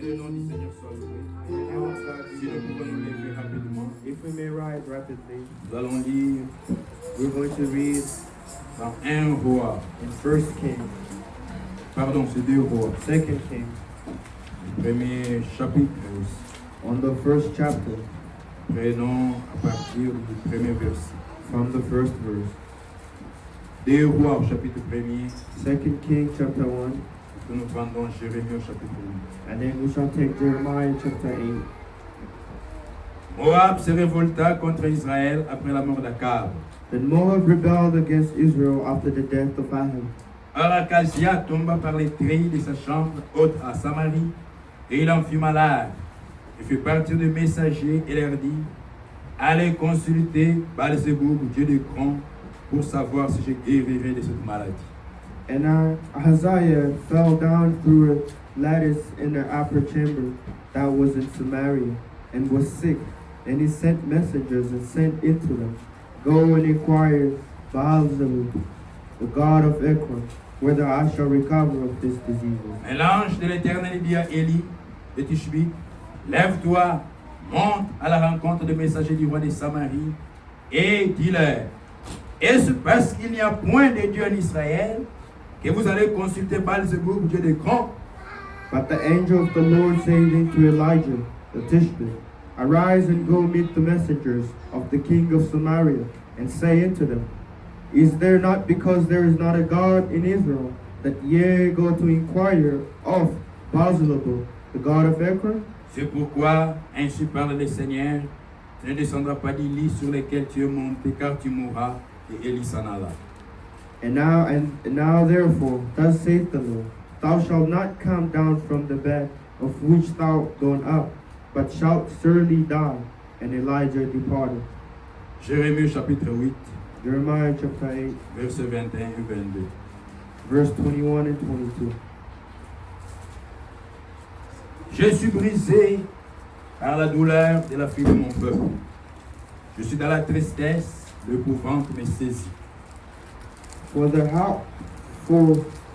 le nom du Seigneur soit loué. Si nous pouvons nous lever rapidement, If we may rise rapidly, nous allons lire we're going to read dans 1 roi. in First Kings, Pardon, c'est 2 rois. Second Kings, Premier chapitre, on the first chapter, prenons à partir du premier verset. from the first verse. 2 rois au chapitre 1er, Second Kings chapter 1, que nous prendrons Jérémie au chapitre 8. and then we shall take Jeremiah chapter 8. Moab se révolta contre Israël après la mort d'Akab. Then Moab rebelled against Israel after the death of Ahab. Or Akazia tomba par les treilles de sa chambre haute à Samarie, et il en fut malade. Il fit partir de messagers et leur dit: allez consulter Baal-Zéboub, dieu de Cron, pour savoir si je guérirai de cette maladie. And Ahaziah fell down through a lattice in the upper chamber that was in Samaria, and was sick. And he sent messengers and sent it to them, go and inquire Baal-Zebub, the god of Ekron, whether I shall recover of this disease. Mais l'ange de l'Éternel dit à Élie de Tishbi: lève-toi, monte à la rencontre des messagers du roi de Samarie, et dis-leur: est-ce parce qu'il n'y a point de Dieu en Israël que vous allez consulter Baal-Zéboub, dieu de Cron? But the angel of the Lord said unto Elijah the Tishbe, arise and go meet the messengers of the king of Samaria, and say unto them, is there not because there is not a God in Israel, that ye go to inquire of Baal-Zebub, the god of Ekron? C'est pourquoi, ainsi parle le Seigneur, tu ne descendras pas du lit sur lequel tu es monté, car tu mourras. Et Élie s'en alla. And now therefore, thus saith the Lord, thou shalt not come down from the bed of which thou gone up, but shalt surely die. And Elijah departed. Jérémie chapitre 8, Jeremiah chapter 8, versets 21 et 22. verse 21 and 22. Je suis brisé par la douleur de la fille de mon peuple. Je suis dans la tristesse, l'épouvante me saisit. For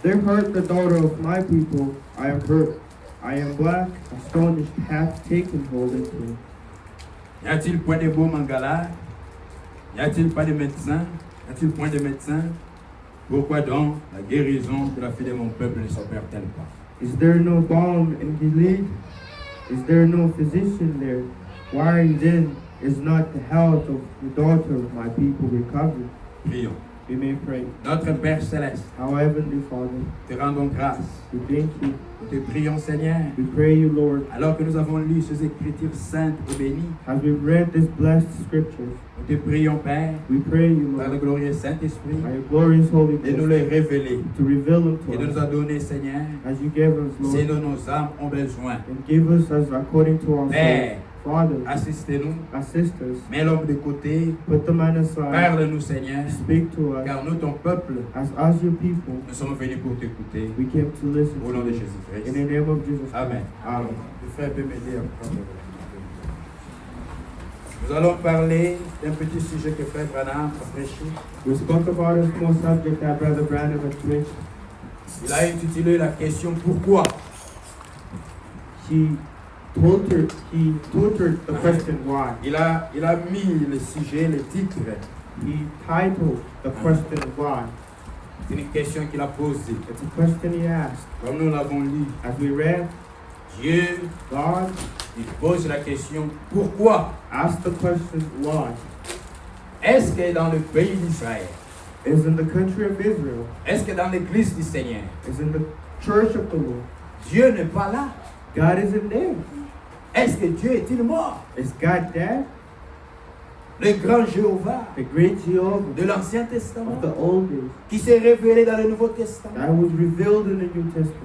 they hurt the daughter of my people, I am hurt. I am black, astonished, hath taken hold into me. Y a-t-il point de baume en Galade? Y a-t-il pas de médecin? Y a-t-il point de médecin? Pourquoi donc la guérison de la fille de mon peuple ne s'opère-t-elle pas? Is there no balm in Gilead? Is there no physician there? Why then is not the health of the daughter of my people recovered? Prions. We may pray. Notre Père Céleste, Our Heavenly Father, te rendons grâce. we thank you. Nous te prions, Seigneur, We pray you, Lord, alors que nous avons lu ces écritures saintes et bénies. as we read this blessed scriptures. Nous te prions, Père, We pray you, par le Lord, glorieux Saint-Esprit, by your glorious Holy de nous Ghost, les révéler to reveal them et de to nous us en donner, Seigneur, as you gave us, ce Lord, dont nos âmes ont besoin. and give us as according to our soul. Père, Father, assistez-nous, assist us, mets l'homme de côté, put the man aside, parle-nous, Seigneur, speak to us, car nous, ton peuple, as your people, nous sommes venus pour t'écouter. we came to listen Au nom to de you. Jésus-Christ. In the name of Jesus Christ. Amen. Amen. Le frère peut m'aider à prendre. Nous allons parler d'un petit sujet que frère Branham a prêché. We spoke about a small subject that Brother Branham had preached. Il a intitulé la question pourquoi. He tutored the question why. Il a mis le sujet, le titre. He titled the question why. C'est une question qu'il a posée. It's a question he asked. Comme nous l'avons lu, As we read, Dieu, God il pose la question pourquoi. asked the question why. Est-ce que dans le pays d'Israël, Is in the country of Israel, est-ce que dans l'église du Seigneur, is in the church of the Lord. Dieu n'est pas là? God isn't there. Est-ce que Dieu est-il mort? Is God dead? Le grand Jéhovah The great Jehovah de l'Ancien of Testament the old days qui s'est révélé dans le Nouveau Testament, that was revealed in the New Testament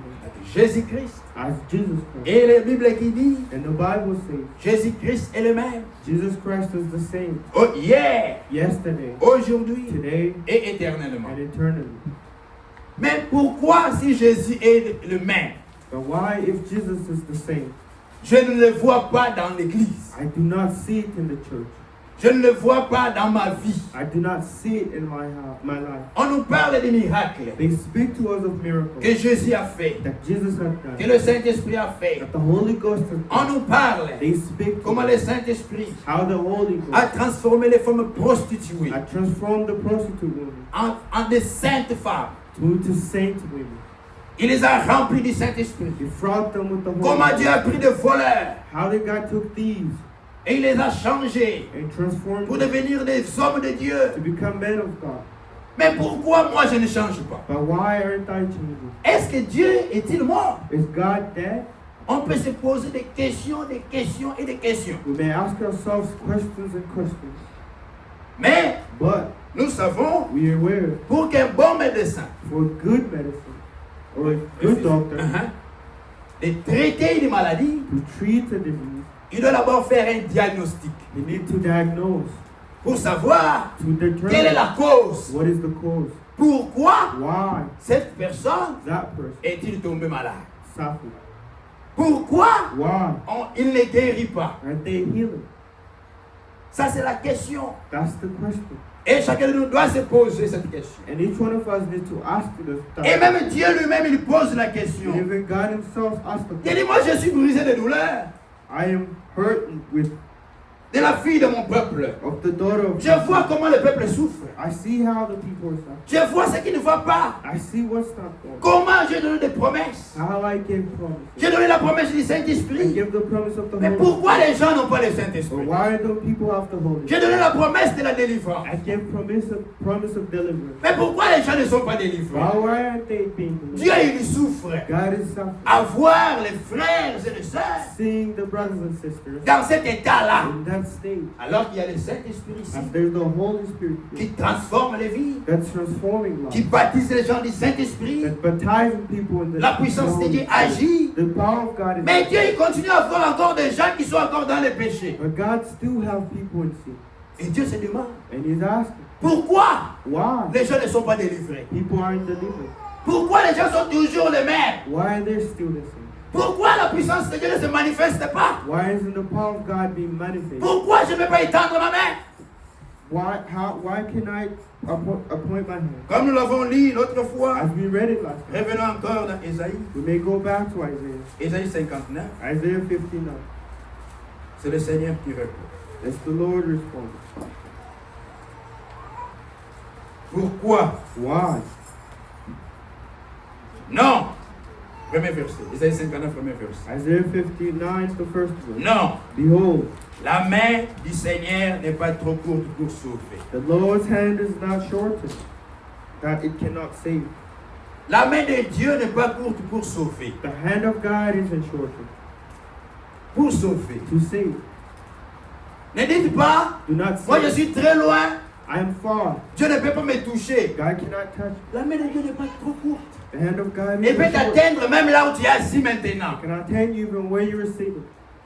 Jésus-Christ. as Jesus Christ. Et la Bible qui dit And the Bible says Jésus-Christ est le même. Jesus Christ is the same Hier, yesterday, aujourd'hui today, et éternellement. and eternally. Mais pourquoi si Jésus est le même, But why, if Jesus is the same, je ne le vois pas dans l'église? I do not see it in the church. Je ne le vois pas dans ma vie. I do not see it in my life. On nous parle des miracles They speak to us of miracles que Jésus a fait, that Jesus has que done, le Saint-Esprit a fait. that the Holy Ghost has On done. nous parle They speak to comment us le Saint-Esprit how the Holy a Ghost transformé les femmes prostituées has transformed the prostitute women en des saintes femmes. to saint women. Il les a remplis du Saint-Esprit. He fraught them with the Holy Comment Dieu a Ghost. pris des voleurs How did God took thieves et il les a changés and transformed pour them devenir des hommes de Dieu. to become men of God. Mais pourquoi moi je ne change pas? But why aren't I changing? Est-ce que Dieu est-il mort? Is God dead? On peut se poser des questions et des questions. We may ask ourselves questions and questions. Mais But nous savons, we are aware pour qu'un bon médecin for good medicine or a good doctor de traiter les maladies, to treat a disease, il doit d'abord faire un diagnostic they need to diagnose, pour savoir to quelle est determine la cause. what is the cause, Pourquoi why cette personne that person est-il tombé malade? suffered, Pourquoi why il ne guérit pas? aren't they healing? Ça, c'est la question. That's the question. Et chacun de nous doit se poser cette question. And each one of us needs to ask this. Et même Dieu lui-même, il pose la question. And even God Himself asked the Il question. dit, moi, je suis brisé de douleur I am hurt with de la fille de mon peuple. of the daughter of Je vois comment le peuple souffre. I see how the people are suffering. Je vois ce qui ne va pas. I see what's not going. Comment j'ai donné des promesses. How I gave promises. J'ai donné la promesse du I Saint-Esprit. give the promise of the Mais Holy pourquoi Spirit. les gens n'ont pas le But Saint-Esprit? why don't people have the Holy J'ai Spirit? donné la promesse de la délivrance. I give promise of deliverance. Mais pourquoi les gens ne sont pas délivrés? Why aren't they being Dieu, delivered? il souffre God is suffering. à voir les frères et les sœurs Seeing the brothers and sisters dans cet état-là. in that state. Alors qu'il y a le Saint-Esprit ici As there's the Holy Spirit qui here transforme les vies, that's transforming qui lives. baptise les gens du Saint-Esprit. That's baptizing people in the La puissance de Holy Dieu Spirit. agit. The power of God is Mais Dieu, il continue à voir encore des gens qui sont encore dans les péchés. But God still have people in sin. Et Dieu se demande, And He's asking, pourquoi why les gens ne sont pas délivrés? people aren't delivered? Pourquoi les gens sont toujours les mêmes? Why are they still the same? Pourquoi la puissance de Dieu ne se manifeste pas? Why isn't the power of God being manifested? Pourquoi je ne peux pas étendre ma main? Why can I appoint my hand? Comme nous l'avons lu l'autre fois, As we read it last time, revenons encore dans Ésaïe. we may go back to Isaiah. Ésaïe 59, Isaiah 59. c'est le Seigneur qui répond. It's the Lord responding. Pourquoi? Why? Non. Premier verset. Ésaïe 59, premier verset. Isaiah 59 is the first verse. Non. Behold, La main du Seigneur n'est pas trop courte pour sauver. the Lord's hand is not shortened, that it cannot save. La main de Dieu n'est pas courte pour sauver. The hand of God isn't shortened Pour sauver. to save. Ne dites pas, Do not moi je say, suis très loin, I am far. Dieu ne peut pas me toucher. God cannot touch. La main de Dieu n'est pas trop courte. The hand of God Elle peut isn't short. t'atteindre même là où tu es assis maintenant. Can attain you even where you are seated.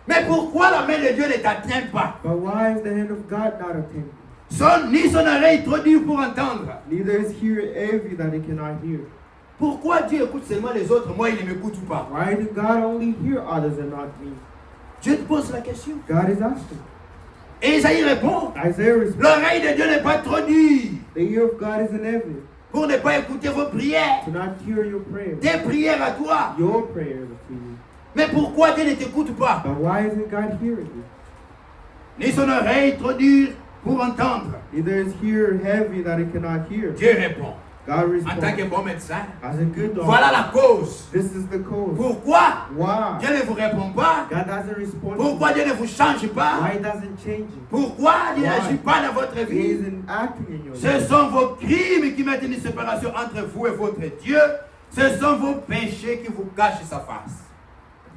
Mais pourquoi la main de Dieu ne t'atteint pas? But why is the hand of God not attaining? Ni son oreille trop dure pour entendre. Neither is here heavy that it cannot hear. Pourquoi Dieu écoute seulement les autres, moi il ne m'écoute pas? Why did God only hear others and not me? Dieu te pose la question. God is asking. Et Isaïe répond, Isaiah responds, l'oreille de Dieu n'est pas trop dure the ear of God isn't heavy pour ne pas écouter vos prières. to not hear your prayers. Tes prières à toi. Your prayers to you. Mais pourquoi Dieu ne t'écoute pas? But why isn't God hearing you? Ni son oreille trop dure pour entendre. Neither is here heavy that it cannot hear. Dieu répond, God en tant responds, que bon médecin, as a good voilà doctor, la cause. this is the cause. Pourquoi Why? Dieu ne vous répond pas? God doesn't respond. Pourquoi Dieu ne vous change pas? Why it doesn't change you? Pourquoi Dieu Why? n'agit pas dans votre He vie? isn't acting in your Ce life. sont vos crimes qui mettent une séparation entre vous et votre Dieu. Ce sont vos péchés qui vous cachent sa face.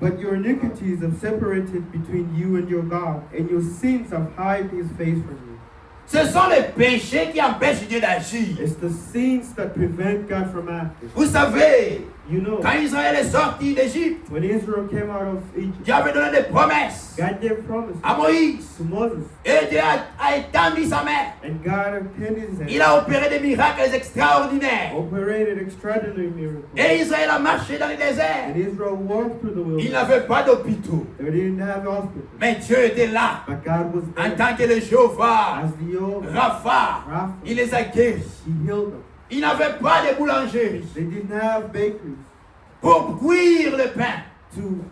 But your iniquities have separated between you and your God, and your sins have hid his face from you. Ce sont les péchés qui empêchent Dieu d'agir. It's the sins that prevent God from acting. Vous savez, You know, Quand Israël est sorti d'Égypte, when Israel came out of Egypt, Dieu avait donné des promesses God gave promises à Moïse. to Moses, Et Dieu a étendu sa main. and God extended his Il hand, a opéré des miracles extraordinaires. operated extraordinary miracles. Et Israël a marché dans le désert. And Israel walked through the Il wilderness. n'avait pas d'hôpitaux. They didn't have hospitals, Mais Dieu était là. but God was En there tant que le Jéhovah, as the old Rapha, Rapha. il les a guéris. He healed them. Il n'avait pas de boulangerie They didn't have bakeries pour cuire le pain. to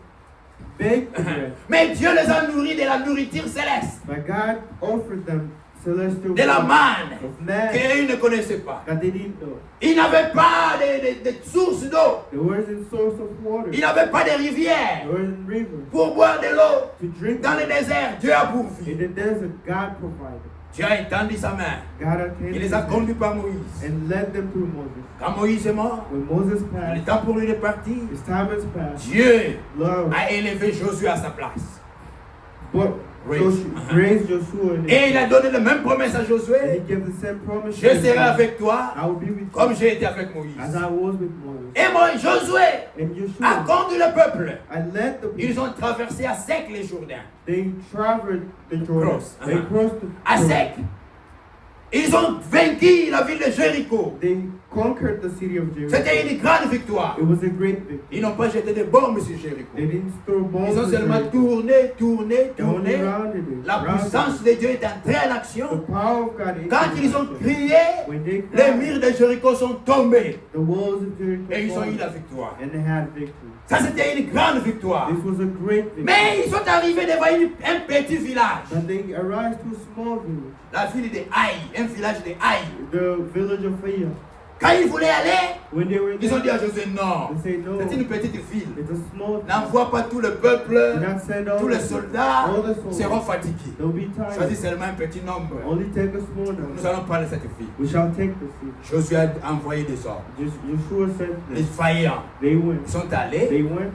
bake the bread, Mais Dieu les a nourris de la nourriture céleste, but God offered them celestial de la food manne of man qu'ils ne connaissaient pas. that they didn't know. Ils n'avaient pas de source d'eau. There wasn't source of water. Ils n'avaient pas de rivière There wasn't river pour boire de l'eau. to drink. Dans le désert, Dieu a pourvu. In the desert, God provided. Dieu a étendu sa main. God Il attended les a them conduits par Moïse. and led them through Moses. Quand Moïse est mort, When Moses il est passed, temps pour lui de partir. his time has passed. Dieu Love, a élevé Josué à sa place. but Raised. Joshua, raised Joshua in Et il a his donné la même promesse à and he Josué. gave the same promise. Je to his serai son. avec toi I will be with comme you j'ai été avec as Moïse. I was with Moses. Et moi, Josué And a Joshua, conduit le peuple. I led the people. Ils ont traversé à sec les Jourdains. They traveled the Jordan. Cross. They crossed the À Jordan. sec. Ils ont vaincu la ville de Jéricho. They conquered the city of Jericho. C'était une grande victoire. It was a great victory. Ils n'ont pas jeté des bombes sur Jéricho. They didn't throw bombs. Ils ont at seulement Jericho. tourné. They only rounded it. La rounded puissance it. de Dieu est entrée en The action. power of God is Quand in ils ont action. crié, When they les cried, murs de Jéricho sont tombés. the walls of Jericho Et ils ont eu fallen, la victoire. and they had victory. Ça, c'était une grande victoire. This was a great victory. Mais ils sont arrivés devant un petit village. But they arrived to a small village, La ville de Haï, un village de Haï. the village of Aya. Quand ils voulaient aller, When they were ils ont dit there, à Josué, non, they said, no, c'est une petite ville. it's a small village. N'envoie pas tout le peuple, Do not send all tous les the soldats all the soldiers. seront fatigués. They'll be Choisis tired. seulement un petit nombre. Only take a small Nous number. allons parler de cette ville. We shall take the city. Josué a envoyé des ordres. Joshua said Les this. faillants, They went. ils sont allés, They went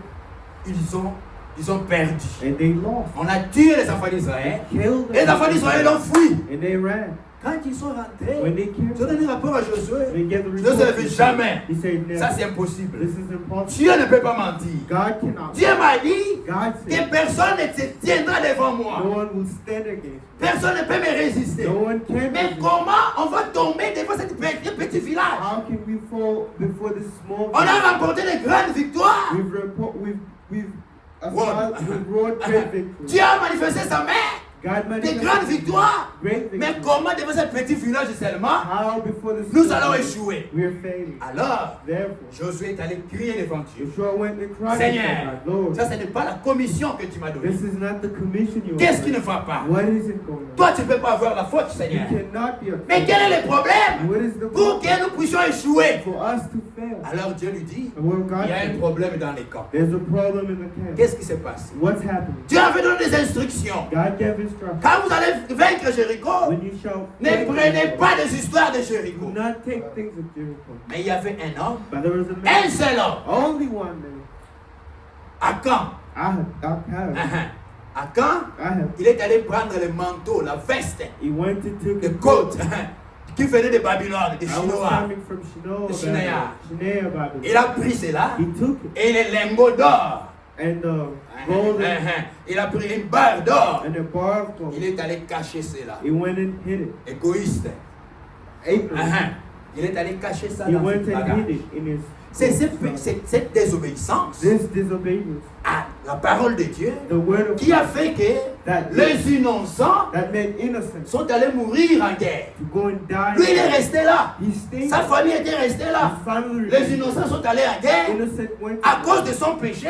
ils ont perdu. and they lost. On a tué les enfants d'Israël. Killed Et les enfants d'Israël ont fui. and they ran. Quand ils sont rentrés, When they came, ils ont donné rapport à Josué. they gave the Josué ne report. fait jamais. He said, Ça, never. c'est impossible. This is impossible. Dieu ne peut pas mentir. God cannot. Dieu m'a dit God que said, personne ne se tiendra devant no moi. one will stand against. Personne ne peut me résister. No one can. Mais resist. comment on va tomber devant ce petit village? How can we fall before this small? On a remporté de grandes victoires. We've Won. we've wrought great victory. Dieu a manifesté sa main. God De manifested grandes victoires. great Mais victory. comment devant ce petit village seulement, How before this nous allons échouer? we are failing. Alors, Therefore, Josué est allé crier devant Dieu. Joshua went and cried Seigneur, to God, Lord, ça ce n'est pas la commission que tu m'as donnée. this is not the commission you Qu'est-ce qui offered. ne va pas? What is it going on? Toi, tu ne peux pas avoir la faute, You Seigneur. cannot be a Mais quel est le problème? What is the Pour problem que nous puissions échouer. for us to fail? Alors Dieu lui dit, And what God il y a un said, problème dans les camps. there's a problem in the camp. Qu'est-ce qui se passe? What's happening? Dieu avait donné des instructions. God gave instructions. Quand vous allez vaincre Jéricho, When you shall ne take prenez Jericho, pas des histoires de do Jéricho. not take things of Jericho. Mais il y avait un homme, But there was a un man, seul homme, only one man. Akan. Akan, il est allé prendre le manteau, la veste, He went to take le a côte qui venait de Babylone, de I was Chinois. coming from Shiloh, The Shineah. Shineah Babylon. Il a pris cela He took it. et les lingots d'or. And gold Il a pris une barre d'or. and a bar of gold. Il est allé cacher cela. He went and hid it. Égoïste. April. Il est allé cacher ça He dans went son and bagage. hid it in his. C'est cette désobéissance This disobedience, à la parole de Dieu the word of qui a fait que that les innocents that made innocent sont allés mourir en guerre. to go and die. Lui, il est resté là. He stayed. Sa famille était restée là. His family Les remained. innocents sont allés en guerre. Innocent went À to cause de son péché,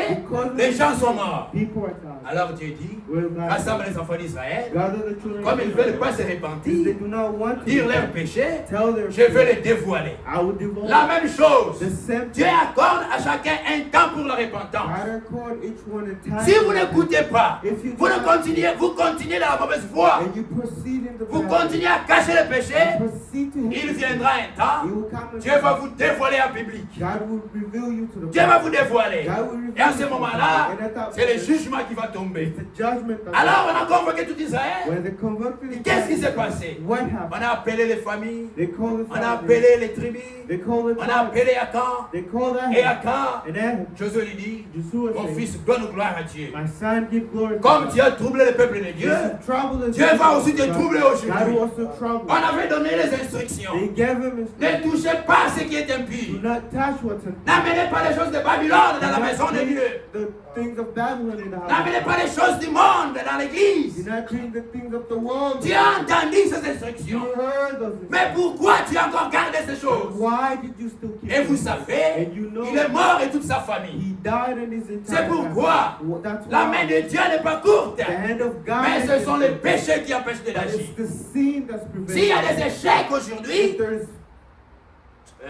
les gens sont morts. people are tired. Alors Dieu dit, Well, God, rassemble les enfants d'Israël. gather the children Comme of ils ne veulent Israel. pas se If they repentir, do not want to dire leur repent, péché, tell their je vais sin. les dévoiler. I will divulge La même chose. the same Dieu thing. accorde à chacun un temps pour la repentance. God accord each one entangle Si vous in n'écoutez this, pas, if you vous do not- continuez dans la mauvaise voie, and you proceed in the vous bad way, continuez à cacher le péché, you proceed to il hate viendra un it, temps, will come a Dieu va time, vous dévoiler en public. God will reveal you to the Dieu va vous public. dévoiler. God will reveal Et à you ce to the moment-là, public. And at that c'est le moment, jugement qui va tomber. the judgment of Alors God. on a convoqué tout Israël. When they convicted Et the qu'est-ce qui s'est Israel, passé? what On happened? a appelé les familles, They called the on a family, appelé les tribus, they called the on a tribes, appelé Akan. they called Et Ahab, Akan, and Ahab, Josué lui dit, Joshua mon said, fils, donne gloire à Dieu. my son, give glory to Comme God. Dieu a troublé le peuple de Dieu, This trouble is Dieu va aussi te God. troubler God aujourd'hui. will also trouble. On avait donné les instructions. They gave him his Ne touchez pas ce qui est do impur. not touch what's in N'amenez pas les choses de Babylone dans la maison de Dieu. the things of Babylon in the house. N'amenez pas les choses du monde dans l'église. Do not treat the things of the world. Tu as entendu ces You instructions. heard those Mais pourquoi tu as encore gardé ces choses? Why did you still keep Et vous them? savez, And you know il est mort et toute sa famille. he died in his entire C'est pourquoi family. That's la why main de Dieu n'est pas courte. the hand of God Mais is ce sont les in it. péchés qui empêchent de But l'agir. it's the sin that's S'il y a preventing. des échecs If aujourd'hui, there's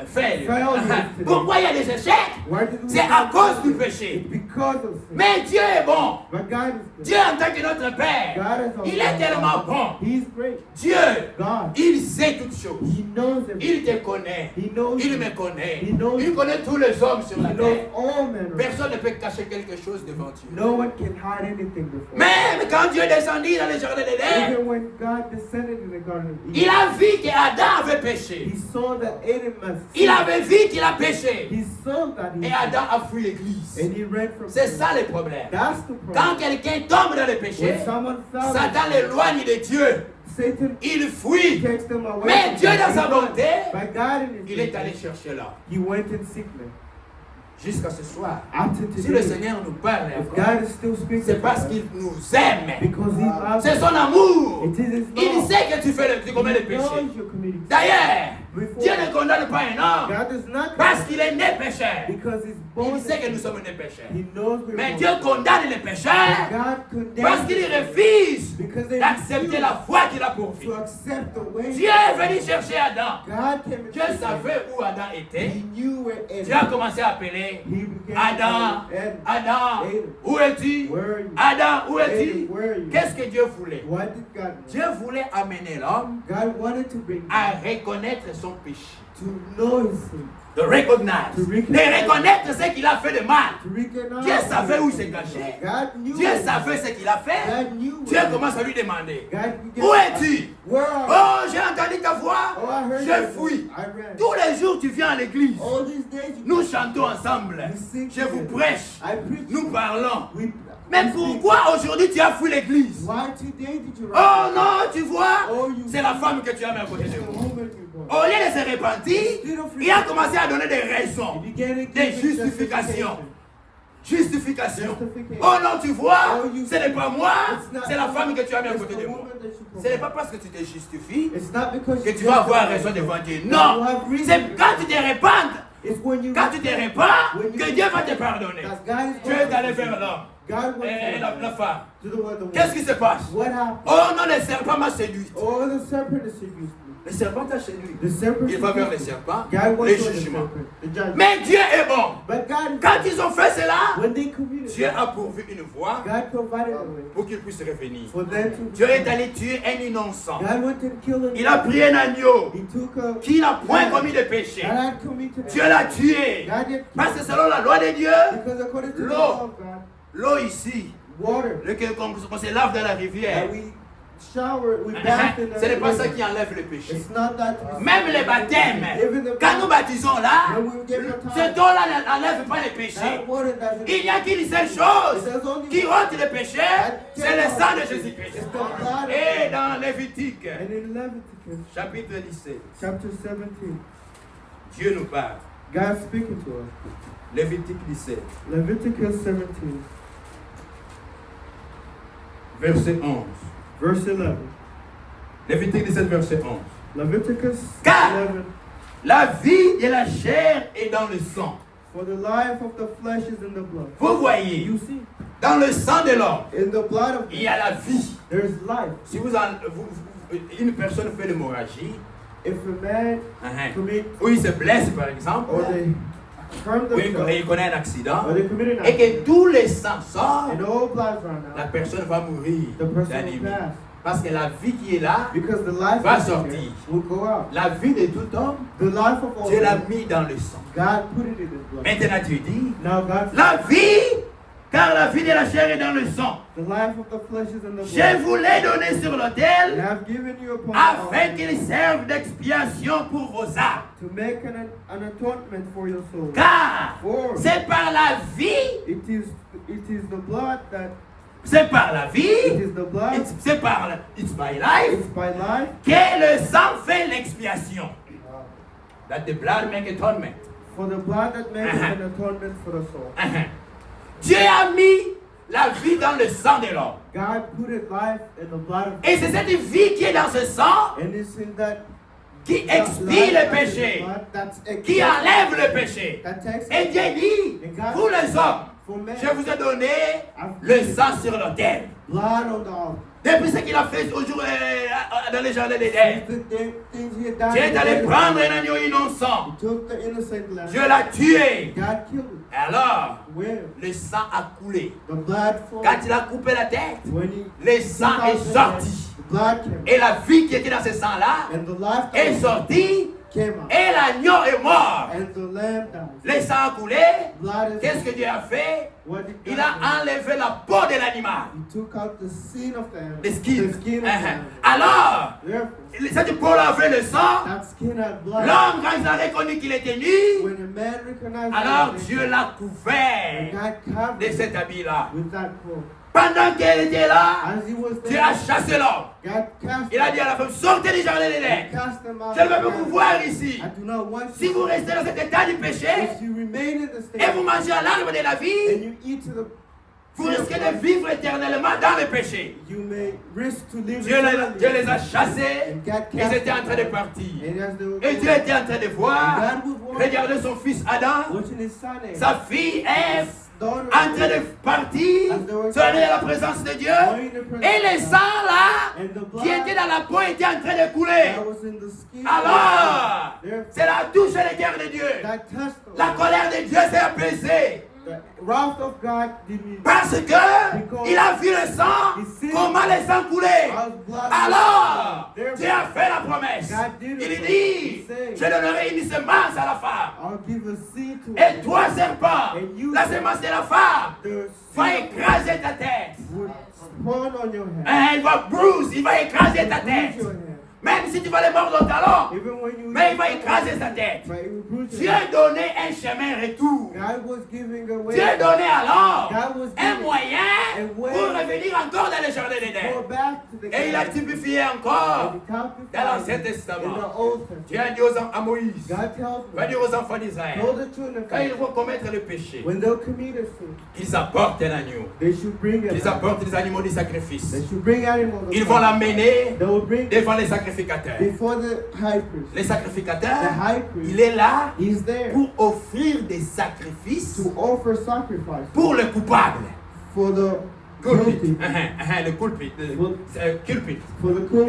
failure. Failure. Pourquoi il y a des échecs? why did we C'est à cause du péché. It's because of sin. Mais Dieu est bon. But God is good. Dieu en tant que notre Père, God is our il est tellement bon. He's great. Dieu, God. il sait toutes choses. He knows everything. Il te connaît. He knows Il you. me connaît. He knows Il you. connaît tous les hommes sur la He knows terre. all men. Personne ne peut cacher quelque chose devant Dieu. No one can hide anything before. Même quand Dieu descendit dans le jardin d'Éden, Even when God descended in the Garden of il Eden, a vu qu'Adam avait péché. he saw that Adam must Il avait vu qu'il a péché. He saw that he Et Adam a fui l'église. and he ran from C'est sin. ça le problème. That's the Quand problem. quelqu'un tombe dans le péché, When someone fell, Satan l'éloigne de Dieu. Satan Il fuit. takes them away. Mais from Dieu, God. dans sa He bonté, went- By God in his il est goodness, allé chercher là. he went in sickness. Jusqu'à ce soir. After Si le today, Seigneur nous parle if encore, God is still speaking, c'est parce to us, qu'il nous aime. because he loves C'est us. son amour. It is his Il love. sait que tu commets le He péché. knows you're committing sin. D'ailleurs, Before- Dieu ne condamne pas un homme God does not parce qu'il est né pécheur. because he's born. Il sait que nous sommes nés pécheurs. He knows we're Mais born. Dieu condamne les pécheurs God condemns parce qu'il refuse because they d'accepter la foi qu'il a pour vie. to accept the way. Dieu est venu chercher Adam. God came and Dieu savait où Adam était. He knew where Adam. Dieu a commencé à appeler He began Adam, to Adam. Adam, où es-tu? Where are you? Adam, où es-tu? Adam, where are you? Qu'est-ce que Dieu voulait? What did God want? Dieu voulait amener l'homme God wanted to bring à reconnaître son péché. to know his sin, De recognize. To recognize. De reconnaître ce qu'il a fait de mal. to recognize. Dieu savait où il s'est caché. God knew. Dieu savait ce qu'il a fait. God knew. Dieu commence à lui demander. God began Où to es-tu? ask, Where are Oh, j'ai entendu ta voix. you? Oh, I heard Je your fuis. voice. I ran. Tous les jours, tu viens à l'église. All these days you Nous chantons ensemble. you sing Je vous together. prêche. I preach. Nous parlons. We, Mais we speak. pourquoi aujourd'hui tu as fui l'église? Why today did you Oh run? non, tu vois, Oh, you- c'est la femme que tu as mis à côté It's de the vous. woman you brought. Au lieu de se repentir, il a commencé à donner des raisons, He began to des give justifications. Justification. Justification. Oh non, tu vois, Oh, you- ce n'est pas moi, It's not c'est la the femme woman- que tu as mis à it's côté the de moi. woman that you Ce n'est brought. pas parce que tu te justifies It's not because que you tu vas avoir justify. raison devant Dieu. You Non, have reason. c'est quand tu te repentes, It's when you quand tu te repens, When you- que Dieu va te pardonner. That's God is Dieu est allé vers l'homme God went et la femme. to the woman. Qu'est-ce qui se passe? What happened? Oh non, le serpent m'a séduit. Oh, the serpent is seduced me. Le serpent t'a séduit. The serpent Il va vers le seduced me. serpent, God went les to the jugements. serpent, the judgment. Mais Dieu est bon. But God, Quand ils ont fait cela, when they committed, Dieu a pourvu une voie God provided a way pour qu'ils puissent revenir. for them to. Dieu est allé tuer un innocent. God went and killed Il a pris un agneau He took a. qui n'a point commis de péché. God had committed. Dieu l'a tué. God did Parce que selon la loi de Dieu, because according to the L'eau. law of God, l'eau ici, water qu'on se lave dans la rivière, that we shower, we bath in the ce n'est pas ça river. qui enlève le péché. It's not that. Même les baptêmes, quand nous baptisons là, cette eau-là n'enlève pas le péché. That water doesn't. Il n'y a qu'une seule chose qui ôte le péché, c'est le sang de Jésus-Christ. It's the blood of Et dans Lévitique, And in Leviticus chapitre 17, chapter 17, Dieu nous parle. God speaking to us. Lévitique 17, Leviticus 17, verset 11. verse 11. Lévitique 17, verset 11. Leviticus Car 11. la vie de la chair est dans le sang. For the life of the flesh is in the blood. Vous voyez, You see, dans le sang de l'homme, in the blood of il y a la vie. there's life. Si une personne fait l'hémorragie, If a man commit ou il se blesse par exemple, or they hurt Oui, themselves, il connaît un accident. or they committed an Et accident, que tous les sangs sortent, and all blood run la out, personne va mourir the person will d'anémie. pass. Parce que la vie qui est là, Because the life va of sortir. here will go out. la vie de tout homme, The life of all Dieu l'a men, mis dans le sang. God put it in his blood. Maintenant tu dis, Now God, la vie, car la vie de la chair est dans le sang. the life of the flesh is in the Je blood. vous l'ai donné sur And l'autel I've given you upon afin the qu'il serve d'expiation pour vos âmes. to make an atonement for your soul. Car For c'est par la vie, it is the blood that c'est par la it vie, is the blood, c'est par it's by life it's by life que le sang fait l'expiation. That the blood make atonement. for the blood that makes an atonement for the soul. Dieu a mis la vie dans le sang de l'homme. God put it life in the blood of Et c'est cette vie qui est dans ce sang and it's in that qui that expie life le that is in péché, the blood that's qui enlève le péché. that takes Et Dieu dit, vous les hommes, for men, je vous ai donné le sang sur l'autel. blood on the altar. Depuis ce qu'il a fait au jour dans les jardins d'Éden, Things he had done. Dieu est allé prendre un agneau innocent. He took the innocent lamb. Dieu l'a tué. God killed it. Alors, Where? le sang a coulé. The blood flowed. Quand il a coupé la tête, When he le sang took out est the sorti. head, the blood came out. Et la vie qui était dans ce sang-là And the life that est was sortie. came out. Et l'agneau est mort. And the lamb died. Le sang a coulé. Blood is Qu'est-ce que Dieu a fait? what did Il God a do? enlevé la peau de l'animal. He took out the skin of the animal. Le skin. The skin of the animal. Alors, Therefore, cette peau a fait le sang. that skin had blood. L'homme, quand il a reconnu qu'il était nu, When a man recognized alors that, Dieu l'a couvert God covered de him cet habit-là. with that cloth. Pendant qu'elle était là, As he was Dieu there, a chassé l'homme. God cast Il a dit à la femme, sortez du jardin him, d'Éden. cast him out. Je ne veux pas vous voir ici. I do not want Si you. vous restez dans cet état du péché If you remain in the et vous state mangez à l'arbre de la and vie, you eat to the vous risquez de vivre éternellement dans le péché. you may risk to live Dieu les a chassés and God et ils cast étaient en train de them out. partir. And as they were Et Dieu était en train de voir, God was walking, regardez son fils Adam, watching his son and sa fille Ève, daughter en train de partir, se aller à la présence de Dieu. going in the presence Et le of God, sang là, and the qui blood était dans la peau, était en train de couler. that was in the skin. Alors, Therefore, c'est la douche et le cœur de Dieu. that touched the La colère de Dieu s'est apaisée. The wrath of God didn't Parce que il a vu le sang, comment le sang coulait. Alors, Dieu a fait la promesse. Il dit, je donnerai une semence à la femme. I'll give a seed to Et toi, serpent, la semence de la femme the va seed écraser ta tête. would spawn on your head. Et il va bruiser, il va écraser ta Bruise tête. your head. Même si tu vas le mordre au talon, Even when you mais il va écraser sa tête. but it will bruise Dieu your head. a donné un chemin retour. God was giving away. Dieu a donné alors God was un giving moyen pour revenir encore dans le jardin go d'Éden. back to the Et il a garden. typifié encore And he talked dans l'Ancien in the Testament. Old Testament. Dieu a dit à Moïse, God tells va me, dire aux enfants d'Israël, told the children quand ils of vont commettre le péché, when they'll commit a sin, qu'ils apportent un agneau, they should bring qu'ils it. apportent des animaux du sacrifice. They should bring animals. of Ils vont God. l'amener They will bring devant les sacrificateurs. before the high priest. Les The sacrificateurs, high priest, il est là he's there pour offrir des sacrifices to offer sacrifice pour le coupable. for the Culprit. guilty, Le culprit. Culprit. for the cool,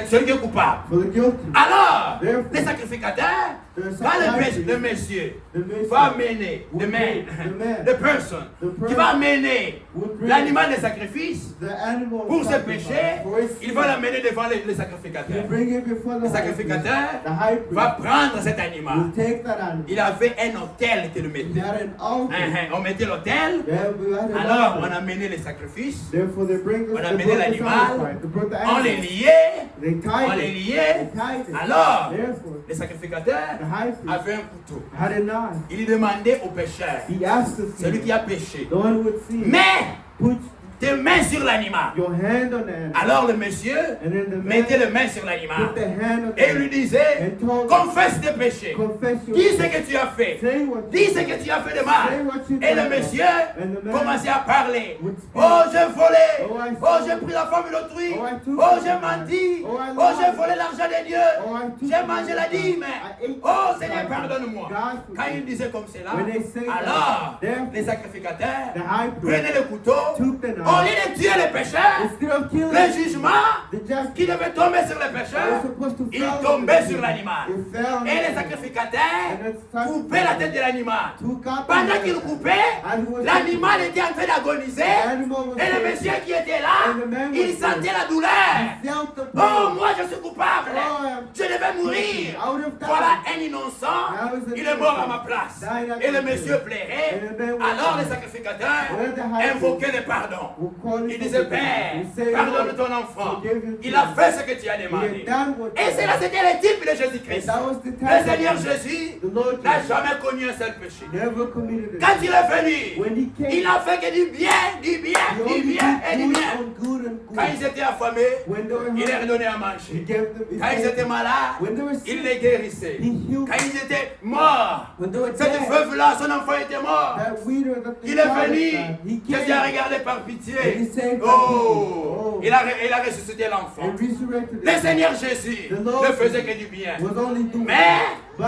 Celui qui est coupable. for the guilty. Alors, Therefore, les sacrificateurs, the quand sacrifice, le monsieur the Messiah va amener, would the man, bring- the man, the person, the qui person va amener would bring l'animal de sacrifice the animal pour ce sacrifice péché, for his il sin. va l'amener devant les He'll sacrificateurs. bring it before Le the high priest. sacrificateur The high priest va prendre cet animal. will take that animal. Il avait un hôtel qui le He mettait. had an altar. On mettait l'hôtel, There we had an alors on altar. amenait les sacrifices, Therefore, they bring on the amenait l'animal, sacrifice. They brought the on les animal. liait, They on tied les it. liait. They tied it. Alors, Therefore, les sacrificateurs the high priest avaient un couteau. had a knife. Il demandait au pécheur, He asked the celui sinner, qui a péché, the one who would see, mets put tes mains sur l'animal. your hand on the animal. Alors le monsieur And then the man mettait les mains sur l'animal put the hand on the et il lui disait, and told him, confesse tes péchés, confess your dis ce sin. que tu as fait, Say what dis you ce que tu as fait de mal. Say what you Et le done. monsieur And the man commençait à parler. would speak. Oh, j'ai volé. Oh, I Oh, stole. j'ai pris la femme d'autrui. Oh, I took Oh, it. j'ai menti. Oh, I Oh, j'ai lied. volé l'argent de Dieu. Oh, I took J'ai it. mangé la dîme. I ate Oh, the Seigneur, sacrifice. pardonne-moi. God forgive. Quand il disait comme cela, When they say that, alors therefore, les sacrificateurs the high priest prenaient le couteau. took the knife. Au lieu de tuer les pécheurs, Instead of killing le jugement the rejected. qui devait tomber sur les That was pécheurs, supposed to il fall on tombait the sur people. l'animal. It fell on Et les the sacrificateurs And the coupaient la tête de l'animal. took out Pendant the qu'ils coupaient, And he was l'animal était en train d'agoniser. The animal was Et le dead. monsieur qui était là, And the man il was sentait dead. la douleur. He felt the Oh, pain. moi je suis coupable. Oh, I'm- Je devais mourir. I would have died. Voilà un innocent. Now he's an Il est mort à innocent. ma place. Died at Et le my monsieur place. plairait. And the man was Alors les dying. sacrificateurs When the high invoquaient le pardon. Will call it Il for disait, the Père, He said, pardonne Lord, ton enfant. forgive your Il a children. fait ce que tu as He demandé. had done what Et c'est là, c'était le type de Jésus-Christ. And that was the Le type Seigneur of- Jésus The Lord n'a Jesus jamais connu un seul péché. never committed a Quand sin. il est venu, When he came, il n'a fait que du bien, du bien, He du only bien et did du good bien. and good and Quand good. ils étaient affamés, When they were il leur hungry, donnait à he manger. gave them his Quand ils food. étaient malades, When they were il sick, les guérissait. he healed Quand them. ils étaient morts, When they were cette dead, veuve-là, son enfant était mort. that widow that the Il est child venu, died, he Jésus a came regardé par pitié. and he saved that Oh, people. il a ressuscité l'enfant. And resurrected Le them. Seigneur Jésus The Lord ne faisait que du bien. Was only doing Mais but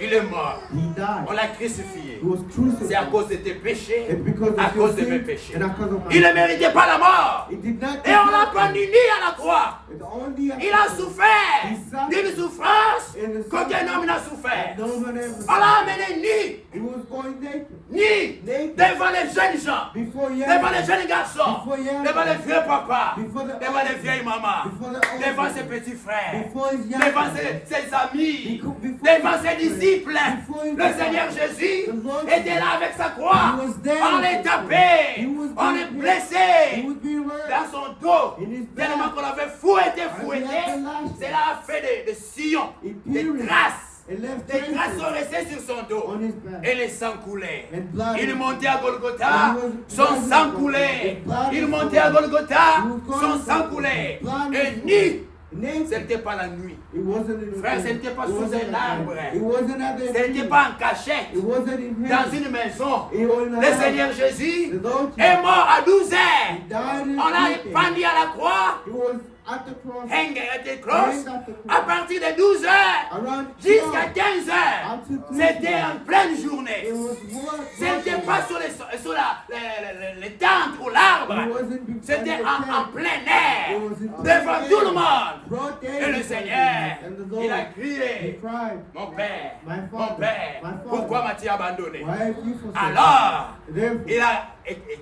il est mort. he died. On l'a crucifié. He was C'est à crucified. cause de tes péchés, And because à of your cause de mes sin péchés. and because of my Il ne sin. méritait pas la mort. He did not Et on l'a deserve pendu it. nu à la croix. It's only Il a souffert He d'une souffrance in the qu'aucun suffering homme n'a souffert. that no one ever On l'a amené nu, He was going naked. nu, devant les jeunes gens, Before devant young les jeunes garçons, Before young devant les vieux papas, Before the devant les old vieilles mamans, Before the old devant people. ses petits frères, Before his young devant people. ses amis, Before devant ses his disciples. Before his Le Seigneur Jésus The Lord était là avec sa croix. He was there. On les tapait, He was on being les hit. He blessait was being hurt. dans son dos. In his back. Tellement qu'on avait fouetté. he had the lash. Cela a fait des sillons, It des pierced traces. and left Des traces traces sont restées sur son dos. on his back. Et les sang coulait. And blood Il was- montait à Golgotha, And he was- son blood sang was- coulait. blood Il was montait à flowing. Golgotha, He was son going sang to- coulait. blood Et was nu, Naked. ce n'était pas la nuit. It wasn't in the Frère, day. ce n'était pas It sous wasn't un at arbre. night. It wasn't at the Ce n'était pas en cachette. It wasn't in Dans heaven. une maison. It was in a Le house. Seigneur Jésus The Lord est mort à 12 He heures. died in On l'a naked. pendu à la croix. He was at the cross. Hangé à des crosses. Hanged at the cross. À partir de 12 heures Around jusqu'à 12. 15 heures. Up to 12 C'était hours. en pleine journée. It was work. Ce n'était pas sur les tentes ou l'arbre. It wasn't before C'était the en tent. plein air. It was in Devant plain tout le air. monde. Broad day Et le before Seigneur, the and the Lord, il a he crié. cried, Mon père, My mon father, père, my father. pourquoi m'as-tu abandonné? why have you forsaken me? Alors, Therefore, il a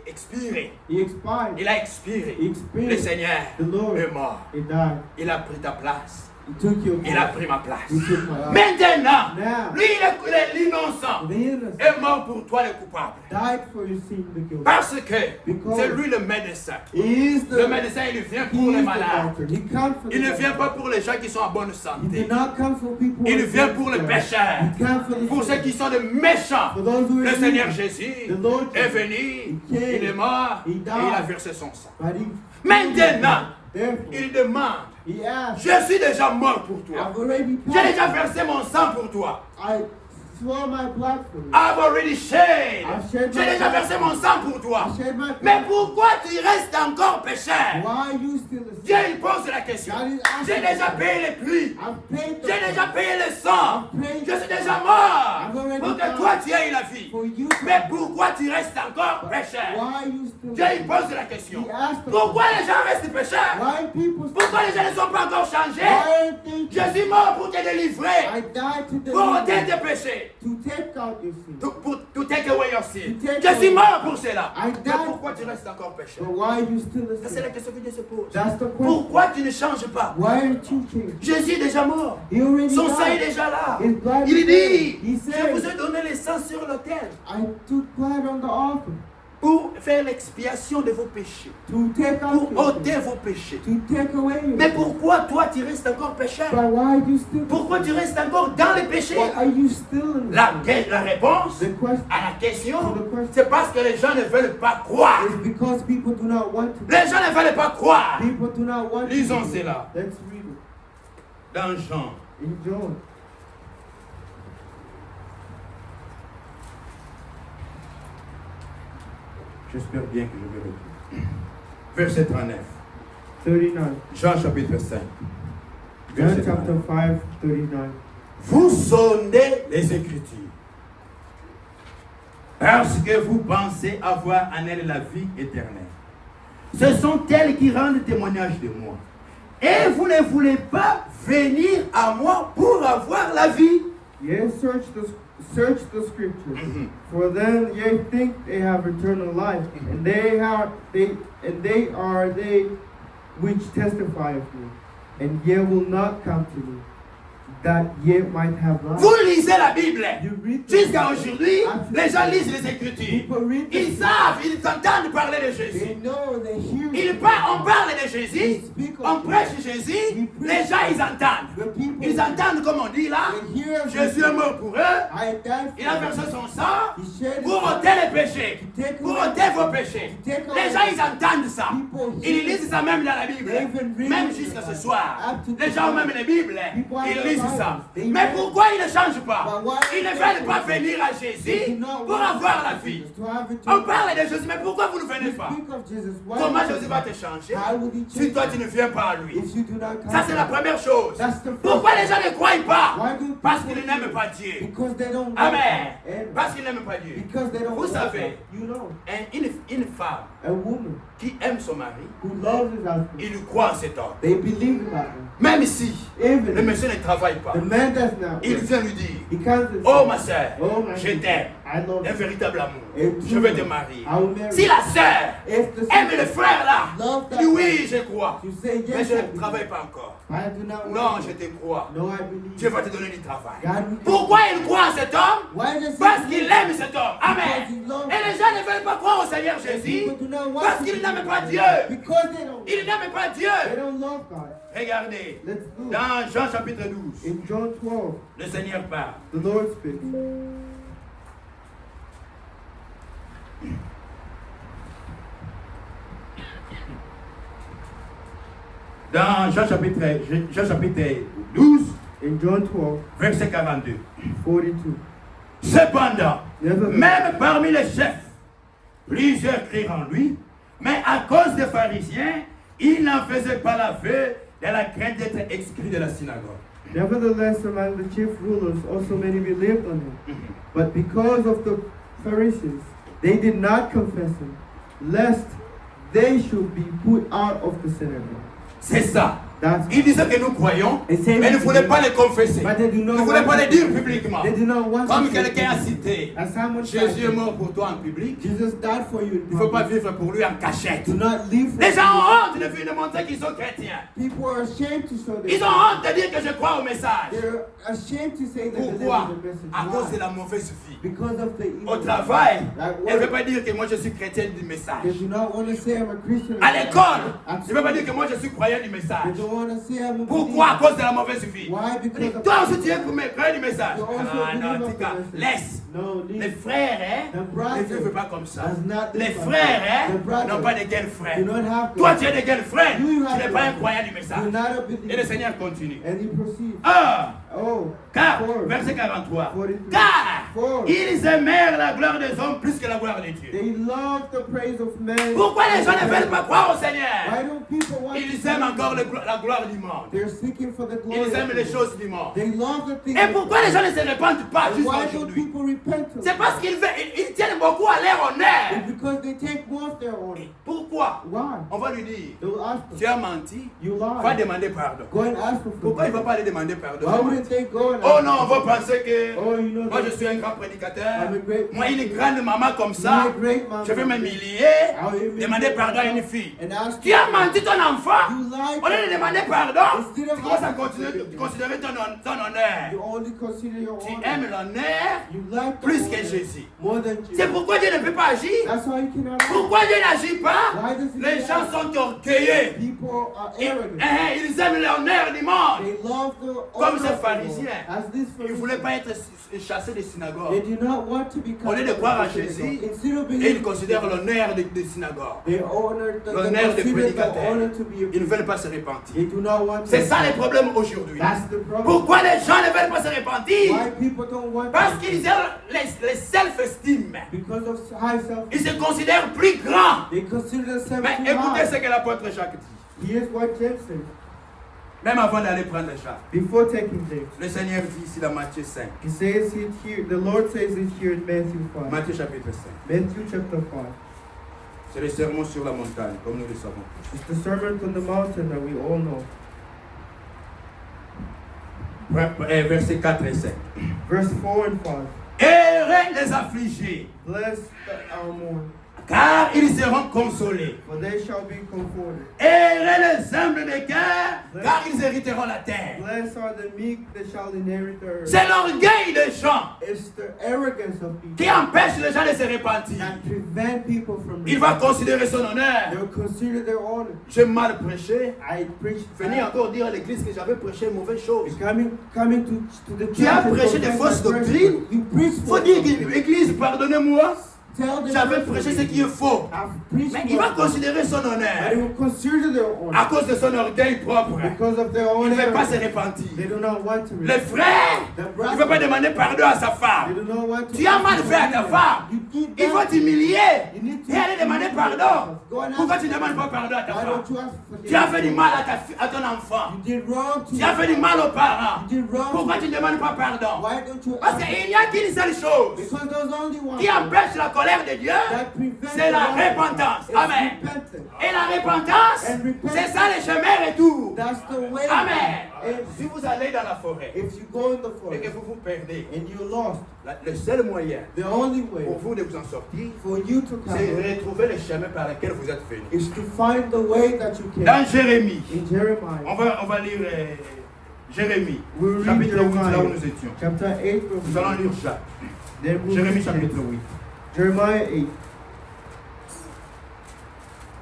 expiré. he expired. Il a expiré. He expired. Le Seigneur The Lord, est mort. he died. Il a pris ta place. He took your Il a place. pris ma place. He took my life. Maintenant, Now, lui, il est l'innocent. the innocent Est mort pour toi, le coupable. died for your sin, the guilty. Parce que Because c'est lui le médecin. He is Le the, médecin, il vient he pour les is the malades. doctor. He comes for Il the ne vient doctor. pas pour les gens qui sont en bonne He santé. did not come for people Il who vient are pour les sick. pécheurs. He comes for the Pour ceux sick. qui sont de méchants. For those who are Le Seigneur evil. Jésus The Lord est Jesus, venu, he came, il est mort he et il a died. versé son sang. But he, Maintenant, therefore, il demande, he asked, je suis déjà mort pour toi. I've already J'ai passed. déjà versé mon sang pour toi. I swore my blood for you. I've already shed. I've shed J'ai my déjà blood. versé mon sang pour toi. I shed my blood. Mais pourquoi tu restes encore pécheur? Why are you still a Dieu sinner? il pose la question. God is asking J'ai déjà payé les prix. I've paid the J'ai déjà price payé le sang. Je suis déjà mort pour que toi tu aies la vie. for you. Mais pourquoi tu restes encore pécheur? Why are you still Dieu il pose la question. He asked the Pourquoi les gens restent pécheurs? Why people Pourquoi les gens ne sont pas encore changés? Why aren't they Je suis mort pour te délivrer, I died to pour ôter deliver tes péchés, to take out your sin. to take away your sin. To take Je suis away- mort pour cela. I Mais died- pourquoi tu restes encore pécheur? But why are you still a Ça, c'est la sinner? question que Dieu se pose. That's the question. Pourquoi tu ne changes pas? Why aren't you changed? Jésus est déjà mort. He already Son sang est died. déjà là. His blood Il is dit, there. He je vous said, ai donné le sang sur l'autel I took blood on the altar pour faire l'expiation de vos péchés, to take out pour your ôter sin, vos péchés. to take away your Mais sin. pourquoi toi tu restes encore pécheur? But why are you still Pourquoi tu restes encore dans les péchés? Why are you still in La sin? réponse The question à la question, To the question. c'est parce que les gens ne veulent pas croire. is because people do not want to. Les gens ne veulent pas croire. People do not want Lisons to. cela. Let's read it. Dans Jean, In John. j'espère bien que je vais retrouver. Verset 39. 39. Jean chapitre 5. John Verset chapter 39. 5, 39. Vous sondez les Écritures parce que vous pensez avoir en elles la vie éternelle. Ce sont elles qui rendent témoignage de moi. Et vous ne voulez pas venir à moi pour avoir la vie. Yea, search the scriptures, for them ye think they have eternal life, and they are they which testify of me, and ye will not come to me, that ye might have life. Vous lisez la Bible. You read the Jusqu'à Bible. aujourd'hui, Absolutely. les gens lisent les Écritures. People read the Ils savent, ils entendent parler de They Jésus. know, they hear. On parle de Jésus, on prêche Jésus, les gens ils entendent. The people, Ils entendent comme on dit là, they hear Jésus est mort pour eux, I died il a for versé them. son sang He shed his pour blood. ôter les péchés, pour ôter vos péchés. Les gens ils entendent ça. Ils lisent ça même dans la Bible. Même jusqu'à ce soir. Les gens ont même les Bibles. Ils lisent ça. Mais pourquoi ils ne changent pas? Ils ne veulent pas venir à Jésus pour avoir la vie. On parle de Jésus, mais pourquoi vous ne venez pas? Comment Jésus va te changer si toi tu ne viens pas à lui? Ça c'est la première chose. Pourquoi les gens ne croient pas? Parce qu'ils n'aiment pas Dieu. Amen. Parce qu'ils n'aiment pas Dieu. Vous savez, une femme qui aime son mari, il croit en cet homme. They believe in that man. Même si Even le monsieur ne travaille pas, the man does not. il vient lui dire, He comes and oh says, ma soeur, "Oh, my je t'aime. I love Un you." véritable amour. Et Je veux te marier. I will marry Si you. la sœur If the aime sister le frère là, love that il dit oui, man, je crois. you say Mais yes. je I ne believe. travaille pas encore. I do not Non, want je to. te crois. No, I believe. Dieu va te donner du travail. God will Pourquoi il croit en cet homme? Why does he Parce believe? qu'il aime cet homme. Amen. Because he loves Et les gens ne veulent pas croire au Seigneur Jésus People do not want parce to qu'ils believe n'aiment pas in Dieu. God. Because Ils n'aiment pas they Dieu. don't love God. Regardez, Let's look. dans Jean chapitre 12, In John 12, le Seigneur parle. the Lord speaks. Dans Jean chapitre 12, In John 12, verset 42. 42. Cependant, Nevertheless, même parmi les chefs, plusieurs crurent en lui, mais à cause des pharisiens, il n'en faisait pas l'aveu de la crainte d'être exclu de la synagogue. nevertheless, among the chief rulers also many believed on him. But because of the Pharisees, they did not confess him, lest they should be put out of the synagogue. C'est ça. That's Il disait que nous croyons, They say mais ne we voulait believe, pas les confesser. but they do Ne not voulait want pas les to- dire publiquement. They do not want Comme to quelqu'un a say- cité, As someone Jésus est said, mort pour toi en public. Jesus died for you in Il ne faut pas public. vivre pour lui en cachette. Do not live for Les gens you. ont honte de montrer qu'ils sont chrétiens. People are ashamed to show Ils their ont honte de dire que je crois au message. They're ashamed to say that they believe Pourquoi? in the message. À cause de Why? la mauvaise vie. Because of the evil. Au travail, At elle ne veut work, pas dire que moi je suis chrétienne du they message. do not want to say I'm a Christian. À l'école, At je ne veux pas school, dire que moi je suis croyant du they message. don't want to say I'm a Pourquoi? À believer. cause de la mauvaise vie. Why? Because of Toi aussi tu es pour me croire du message. You also Ah non, believe en of tout cas, the message. laisse. No, Les leave. frères, The ne brother vivent pas comme ça. does not Les live like frères, that. The brother n'ont pas de girlfriend. do not have Toi God. tu es de girlfriend. You Tu have n'es pas un God. croyant du You're message. not a Et le believer. Seigneur continue. And he proceeds. Ah, Oh, car, four. verset 43. 43. Car Four. ils aimèrent la gloire des hommes plus que la gloire de Dieu. They love the praise of men. Pourquoi les gens ne veulent pas croire au Why Seigneur? don't people want Ils to aiment see encore him? la gloire du monde. They're seeking for the glory. Ils aiment of les God. choses du monde. They love the things. Et of pourquoi les God. gens ne se répandent pas And jusqu'à why don't aujourd'hui? people repent of C'est it? parce qu'ils tiennent beaucoup à leur honneur. It's because they take more of their own. Pourquoi? Why? On va lui dire, They'll ask tu them. as menti, You va lie. demander pardon. Go and ask for Pourquoi il ne va forgiveness. pas aller demander pardon? Why wouldn't they go and Oh ask non, on for va penser que Oh, you know moi je that suis un grand prédicateur. I'm a great Moi, une grande maman comme ça, you're a great man. je vais m'humilier, I'll humiliate demander pardon à une fille. and ask Tu as menti ton enfant, You lied. au lieu de demander pardon, Instead of tu commences à asking considérer ton honneur. You only consider your Tu own. aimes l'honneur You like the plus honor que Jésus. more than Jesus. C'est pourquoi Dieu ne peut pas agir. That's why you cannot. Pourquoi Dieu n'agit pas? Why does he Les do gens that? sont orgueilleux. People are arrogant. Ils aiment l'honneur du monde. They love the Comme honor ces of the pharisiens. Lord. As these Ils ne voulaient Pharisees, pas être chassés des they synagogues. do not want to become. Au lieu de croire à Christians. Jésus, Instead of Et ils believing, considèrent l'honneur des synagogues. they honor the L'honneur des consider the prédicateurs. honor to be. Ils ne veulent pas se repentir. They do not want. C'est to- ça le problème aujourd'hui. That's the problem. Pourquoi les gens ne veulent pas se repentir? Why people don't want. Parce to- qu'ils ont les self-esteem. Because of high self. Ils se considèrent plus grands. They consider themselves Mais too écoutez high. ce que l'apôtre Jacques dit. Here's what James says. Même avant d'aller prendre le chat. Before taking James, Le Seigneur dit ici dans Matthieu 5. he says it here. The Lord says it here in Matthew 5. Matthieu chapitre 5. Matthew chapter 5. C'est le sermon sur la montagne, comme nous le savons. It's the sermon from the mountain that we all know. Versets 4 et 5. Verse 4 and 5. Heureux les affligés, Blessed are mourn, car ils seront consolés. for they shall be comforted. Heureux les humbles de cœur, car ils hériteront la terre. Blessed are the meek, they shall inherit the earth. C'est l'orgueil des gens It's the arrogance of people qui empêche les gens de se repentir. that prevent people from Il va considérer son honneur. They'll consider their honor. J'ai mal prêché. I preach. Venez encore dire à l'église que j'avais prêché une mauvaise chose. Coming to the Tu as church and prêché des confess fausses that doctrines. You preach Il faut false dire doctrine. que l'église, pardonnez-moi, Tell them j'avais what prêché you ce qui est faux. I've preached Mais il va false considérer son doctrine. But they honneur will consider their à honor cause de son orgueil propre. because of their Il own ne veut pas se error. They repentir. do not want to Le repent. frère, il ne veut pas demander pardon à sa They femme. do not want to Tu as mal fait à ta femme. You did Il faut that. t'humilier You need to et aller demander pardon. Go and ask Pourquoi tu ne demandes pas pardon à ta Why femme? don't you ask for Tu as fait du mal à ton enfant. You did wrong to Tu as fait du mal aux parents. You did wrong Pourquoi to tu ne demandes pas pardon? Why don't you Parce ask? qu'il n'y a qu'une seule chose Because there's only one qui empêche la colère de Dieu, that prevents c'est la the wrath. repentance. It's Amen. repentance. Et la repentance, And repentance. c'est ça le chemin retour. That's the way. Amen. If, Si vous allez dans la forêt if you go in the et que forest vous vous perdez, and you're lost, le seul moyen the only way pour vous de vous en sortir, for you to come c'est de retrouver le chemin par lequel vous êtes venu. is to find the way that you Dans can. Jérémie, In Jeremiah, on va lire Jérémie, we'll read chapitre 8, là où Jeremiah, nous étions. chapter 8, Nous allons lire Jacques. then we'll Jérémie read chapitre 8. Jeremiah 8.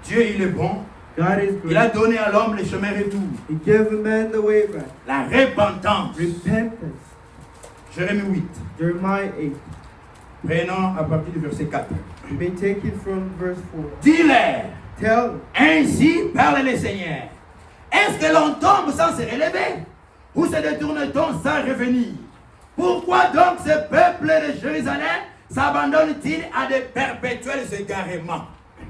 Dieu, il est bon. God is Il a great. donné à l'homme le chemin retour. He gave a man the way back. La repentance. Repentance. Jérémie 8. Jeremiah 8. Prenons à partir du verset 4. You may take it from verse 4. Dis-leur, Tell them, ainsi parle le Seigneur. Est-ce que l'on tombe sans se relever? Ou se détourne-t-on sans revenir? Pourquoi donc ce peuple de Jérusalem s'abandonne-t-il à de perpétuels égarements?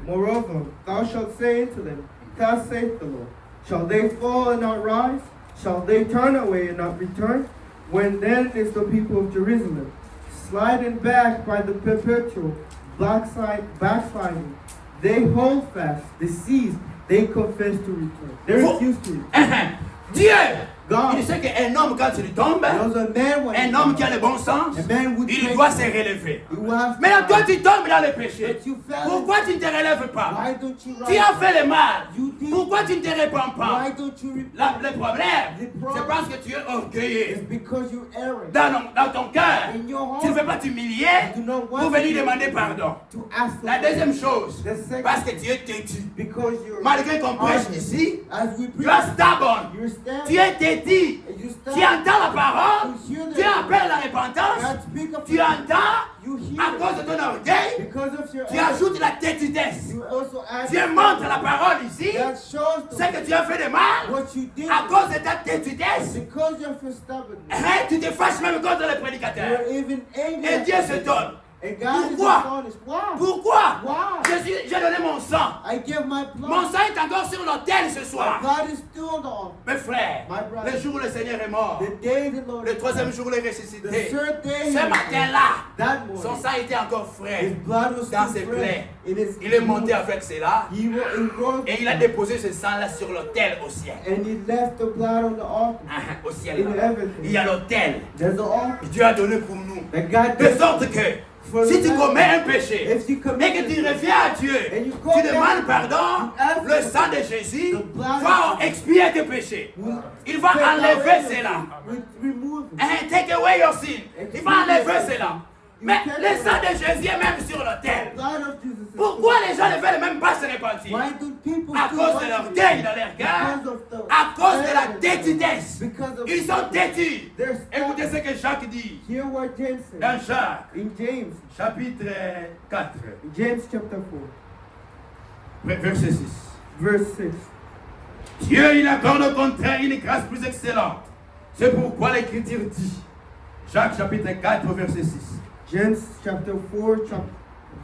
moreover, thou shalt say unto them, thus saith the Lord, shall they fall and not rise? Shall they turn away and not return? When then is the people of Jerusalem sliding back by the perpetual backsliding? They hold fast, they cease, they confess to return. They refuse to return. Dieu, God. il sait qu'un homme quand il tombe, There's a man when un homme qui a le bon sens, a man would il pray, doit se relever. you have Maintenant toi tu tombes dans le péché. But you fell. Pourquoi tu ne te relèves pas? Why don't you Tu as rise? fait le mal. You did. Pourquoi tu ne te répands pas? Why don't you repent? Le problème, The problem c'est parce que tu es It's orgueilleux. because you're arrogant. Dans ton cœur, In your tu ne heart, veux pas t'humilier you do not want pour venir to- demander pardon. to ask for La deuxième chose, The second- parce que tu es têtu. because you're Malgré qu'on prêche arrogant. ici, As we tu es preach, stubborn. you're standing. Tu es têtu. You Tu stand. entends la parole, You hear the- tu appelles la repentance, God speak of tu entends You hear à cause de ton orgueil, because of your tu arrogance. ajoutes la têtudesse. You also add Dieu montre la parole ici, that shows c'est que tu as fait de mal what you did à cause de ta têtudesse. because of your stubbornness. Hein, tu te fâches même contre le prédicateur. You're even angry. Et at Dieu the se donne. And God is Pourquoi? astonished. Why? Pourquoi? Why? J'ai donné mon sang. I give my blood. Mon sang est encore sur l'autel ce soir. God is still on the altar. Mes frères, My brother. le jour où le Seigneur est mort, The day the Lord le troisième jour où il est the ressuscité, third day ce matin-là, that son morning, sang était encore frais his blood was dans still ses fresh. plaies. It is Il est monté avec cela he rose et il a déposé ce sang-là sur l'autel au ciel. and he left the blood on the altar. Au ciel. In everything. Il y a l'autel. There's an altar que Dieu a donné pour nous. that God De sorte que for si the tu man. commets un péché If you et commit que tu a sin, reviens à Dieu, and you tu go demandes back, pardon, you ask le for sang de Jésus the blood va of- expier tes péchés. will Il va take enlever away your cela. sin, remove it. Hein, take away your sin. Il va enlever cela. Mais take le sang away- de Jésus est même sur l'autel. The blood of Jesus is Pourquoi les gens ne veulent même pas se repentir? Why do people À still cause want de to l'orgueil repent? dans leur cœur, Because of the à cause de la arrogance. têtudesse. Because of Ils sont têtus. They're Écoutez ce que Jacques dit Hear what James dans says Jacques, in James, chapitre 4, James chapter 4, verset 6. verse 6. Dieu, il accorde au contraire une grâce plus excellente. C'est pourquoi l'Écriture dit, Jacques chapitre 4, verset 6. James chapter 4,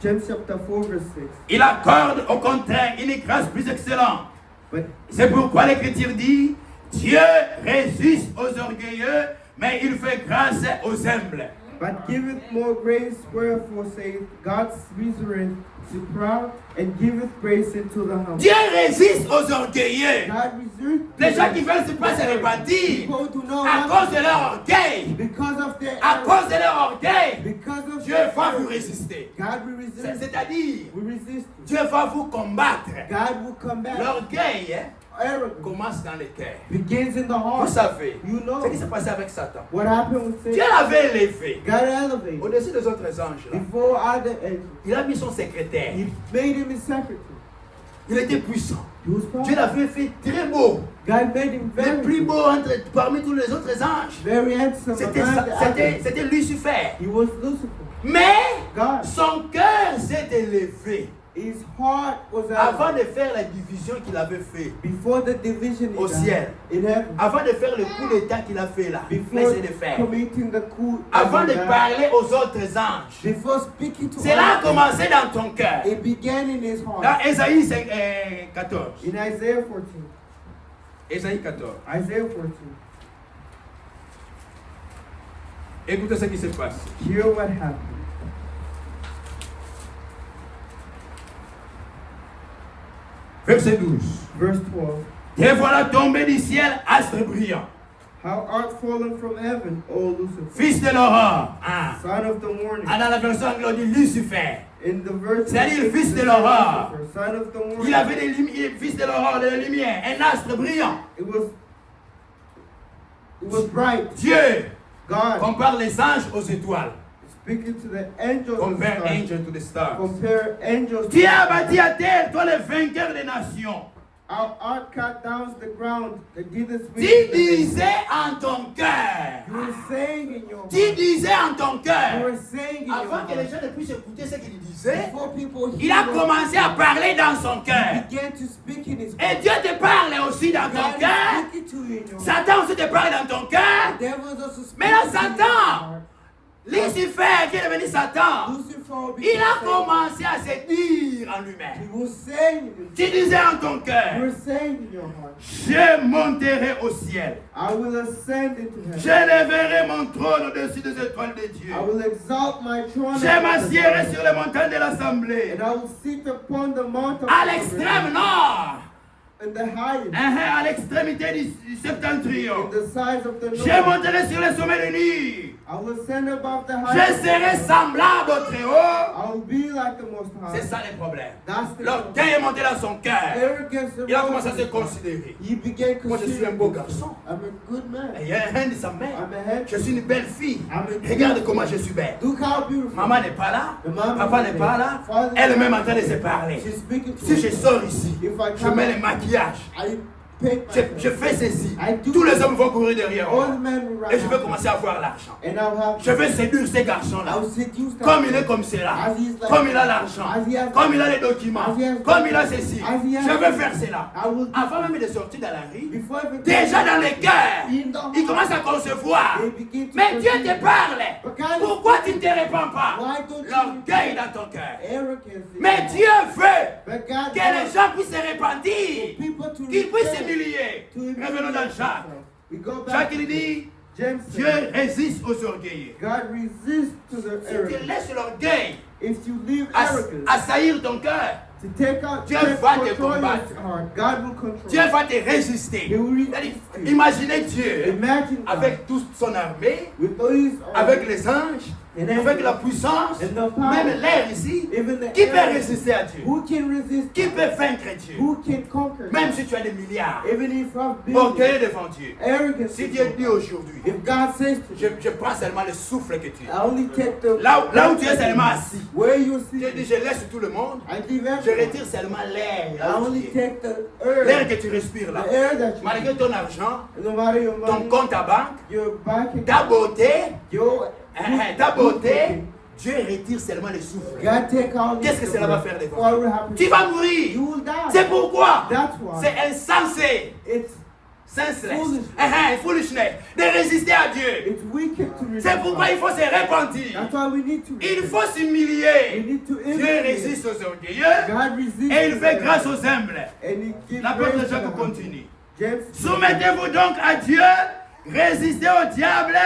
James chapter 4, verse 6. Il accorde au contraire une grâce plus excellente. But C'est pourquoi l'Écriture dit, Dieu résiste aux orgueilleux, mais il fait grâce aux humbles. giveth more grace, wherefore saith God to proud and giveth grace into the humble. Dieu résiste aux orgueilleux. God resists Les gens qui veulent pas se repentir people who know à not cause de leur orgueil. because of their À error, cause de leur orgueil, because of Dieu their va vous error. résister. God will resist. C'est-à-dire, We resist. Dieu va vous combattre. God will come back. L'orgueil Arrogance commence dans le cœur. begins in the Vous heart. savez You ce qui know s'est passé avec Satan. what happened with Dieu Satan. l'avait élevé God elevated au-dessus des autres anges. Là. before other angels. Il a mis son secrétaire. He made him his secretary. Il était puissant. He was Dieu powerful. l'avait fait très beau. God made him Le very plus beau parmi tous les autres anges. very handsome. C'était among the others. c'était Lucifer. He was Lucifer. Mais God, son cœur s'est élevé his heart was avant elevated de faire la division qu'il avait fait. before the division Au ciel. in heaven. Avant de faire le coup d'état qu'il a fait là. Before Laissez le faire. committing the coup. Avant de God, parler aux autres anges. before speaking to Cela a others, commencé dans ton cœur. it began in his Dans heart. Ésaïe 14. In Isaiah 14. Ésaïe 14. Isaiah 14. Écoutez ce qui se passe. Hear what happened. Verset 12. Verse 12. Et voilà tombé du ciel, astre brillant, How art fallen from heaven, O Lucifer, fils de l'aurore. Ah. son of the morning. Ah, dans la version anglaise, on dit Lucifer. In the verse, C'est-à-dire fils de l'aurore. Lucifer, son of the morning. Il avait des lumières, fils de l'aurore, de la lumière, un astre brillant. It was bright. Dieu God compare les anges aux étoiles. speaking to the angels. Compare of the stars. angels to the stars. Compare angels. Tu as bâti à terre, toi le vainqueur des nations. Our art cut down the ground that didn't Tu speak. disais en ton cœur. You were saying in your Tu heart. disais en ton You cœur. were saying in your Avant que les heart. gens ne puissent écouter ce qu'il disait, Before people il a hear commencé à parler dans son it, cœur. he began to speak in his Et heart. Dieu te parle aussi dans ton God cœur. is speaking to you in your heart. Satan aussi te parle dans ton cœur. The devil is also speaking Mais là, to you in your Satan, heart. Lucifer, qui est devenu Satan, Lucifer il a became commencé à se dire en He lui-même. was saying it. Tu disais en ton You cœur, were saying in your heart, je monterai au ciel. I will ascend into Je heaven. lèverai mon trône au-dessus des étoiles de Dieu. I will exalt my throne Je above the m'assierai heavens, sur les montagnes de l'assemblée. and I will sit upon the mount of À the l'extrême nord, in the highest, à l'extrémité du in septentrion. the sides of the Je north. monterai sur les sommets de nuit. I will ascend above the Je highest. serai semblable au Très-Haut. I will be like the Most C'est High. ça le problème. That's the L'orgueil est monté dans son cœur. arrogance. Il a commencé à se considérer. He began Moi, je suis un beau considering, garçon. I'm a good man. Et il y a un hand de sa mère. I'm a head. Je suis une belle fille. I'm a Regarde comment je suis belle. Look how beautiful. Maman n'est pas là. The mom Papa is n'est there. pas là. Father Elle est is même there. en train de se parler. She's speaking to Si je me. sors ici, If I je come mets out, le maquillage. I paint Je myself. fais ceci. I do Tous les this. hommes vont courir derrière All moi. the men will run Et je vais after commencer à avoir l'argent. me. And I'll have. Je vais séduire ces garçons-là. I'll seduce them. Comme il est comme cela. As he is like- Comme il a l'argent. As he has- Comme il a les documents. As he has- Comme il a ceci. As he has- Je vais faire cela. I will. Avant même de sortir dans la rue, Before even déjà dans le cœur, in the il commence à concevoir. they begin to Mais Dieu conceive. te parle. But God is- Pourquoi tu ne te répands pas? Why don't you- L'orgueil dans ton cœur. Arrogance. in Mais your Dieu veut But God que les wants gens puissent se repentir, people to qu'ils puissent repent, s'humilier. to humiliate Revenons dans Jacques. themselves. We go back Jacques to il dit, James Dieu said, résiste aux orgueilleux. God resists to the Si tu arrogant. laisses l'orgueil If you leave arrogance assaillir ton cœur, to take out, Dieu take va te control combattre. your heart, God will control. Dieu va te résister. He will C'est-à-dire, resist you. imaginez Dieu Imagine God avec toute son armée, with all his avec les anges, and avec la puissance, and the power, même l'air ici. even the Qui peut air. résister à Dieu? Who can resist? Qui peut vaincre Dieu? Who can conquer? Même si tu as des milliards, Even if I've been orgueilleux devant Dieu. arrogant. Si Dieu dit aujourd'hui, If God says to you, je prends seulement le souffle que tu I as. only take the Là où tu es seulement assis, where you Dieu see, dit, je laisse tout le monde, I leave je everything. retire seulement l'air. I là où only tu es. take the air, L'air que tu respires là. the air that you Malgré ton argent, no matter your ton money, compte à banque, your bank ta account, beauté, your ta beauté, Dieu retire seulement le souffle. God take all Qu'est-ce que this cela va away. faire devant What toi? will happen? Tu vas mourir. You will die. C'est pourquoi That's why c'est insensé, it's senseless, Foolishness. foolishness, de résister à Dieu. it's wicked to resist. C'est pourquoi il faut se repentir. That's why we need to. Il faut We s'humilier. need to Dieu imitate. résiste aux orgueilleux God resists. et il fait the grâce arrogant. aux humbles. And he gives L'apôtre grace to Jacques the humble. continue. James. Soumettez-vous donc à Dieu, résistez au diable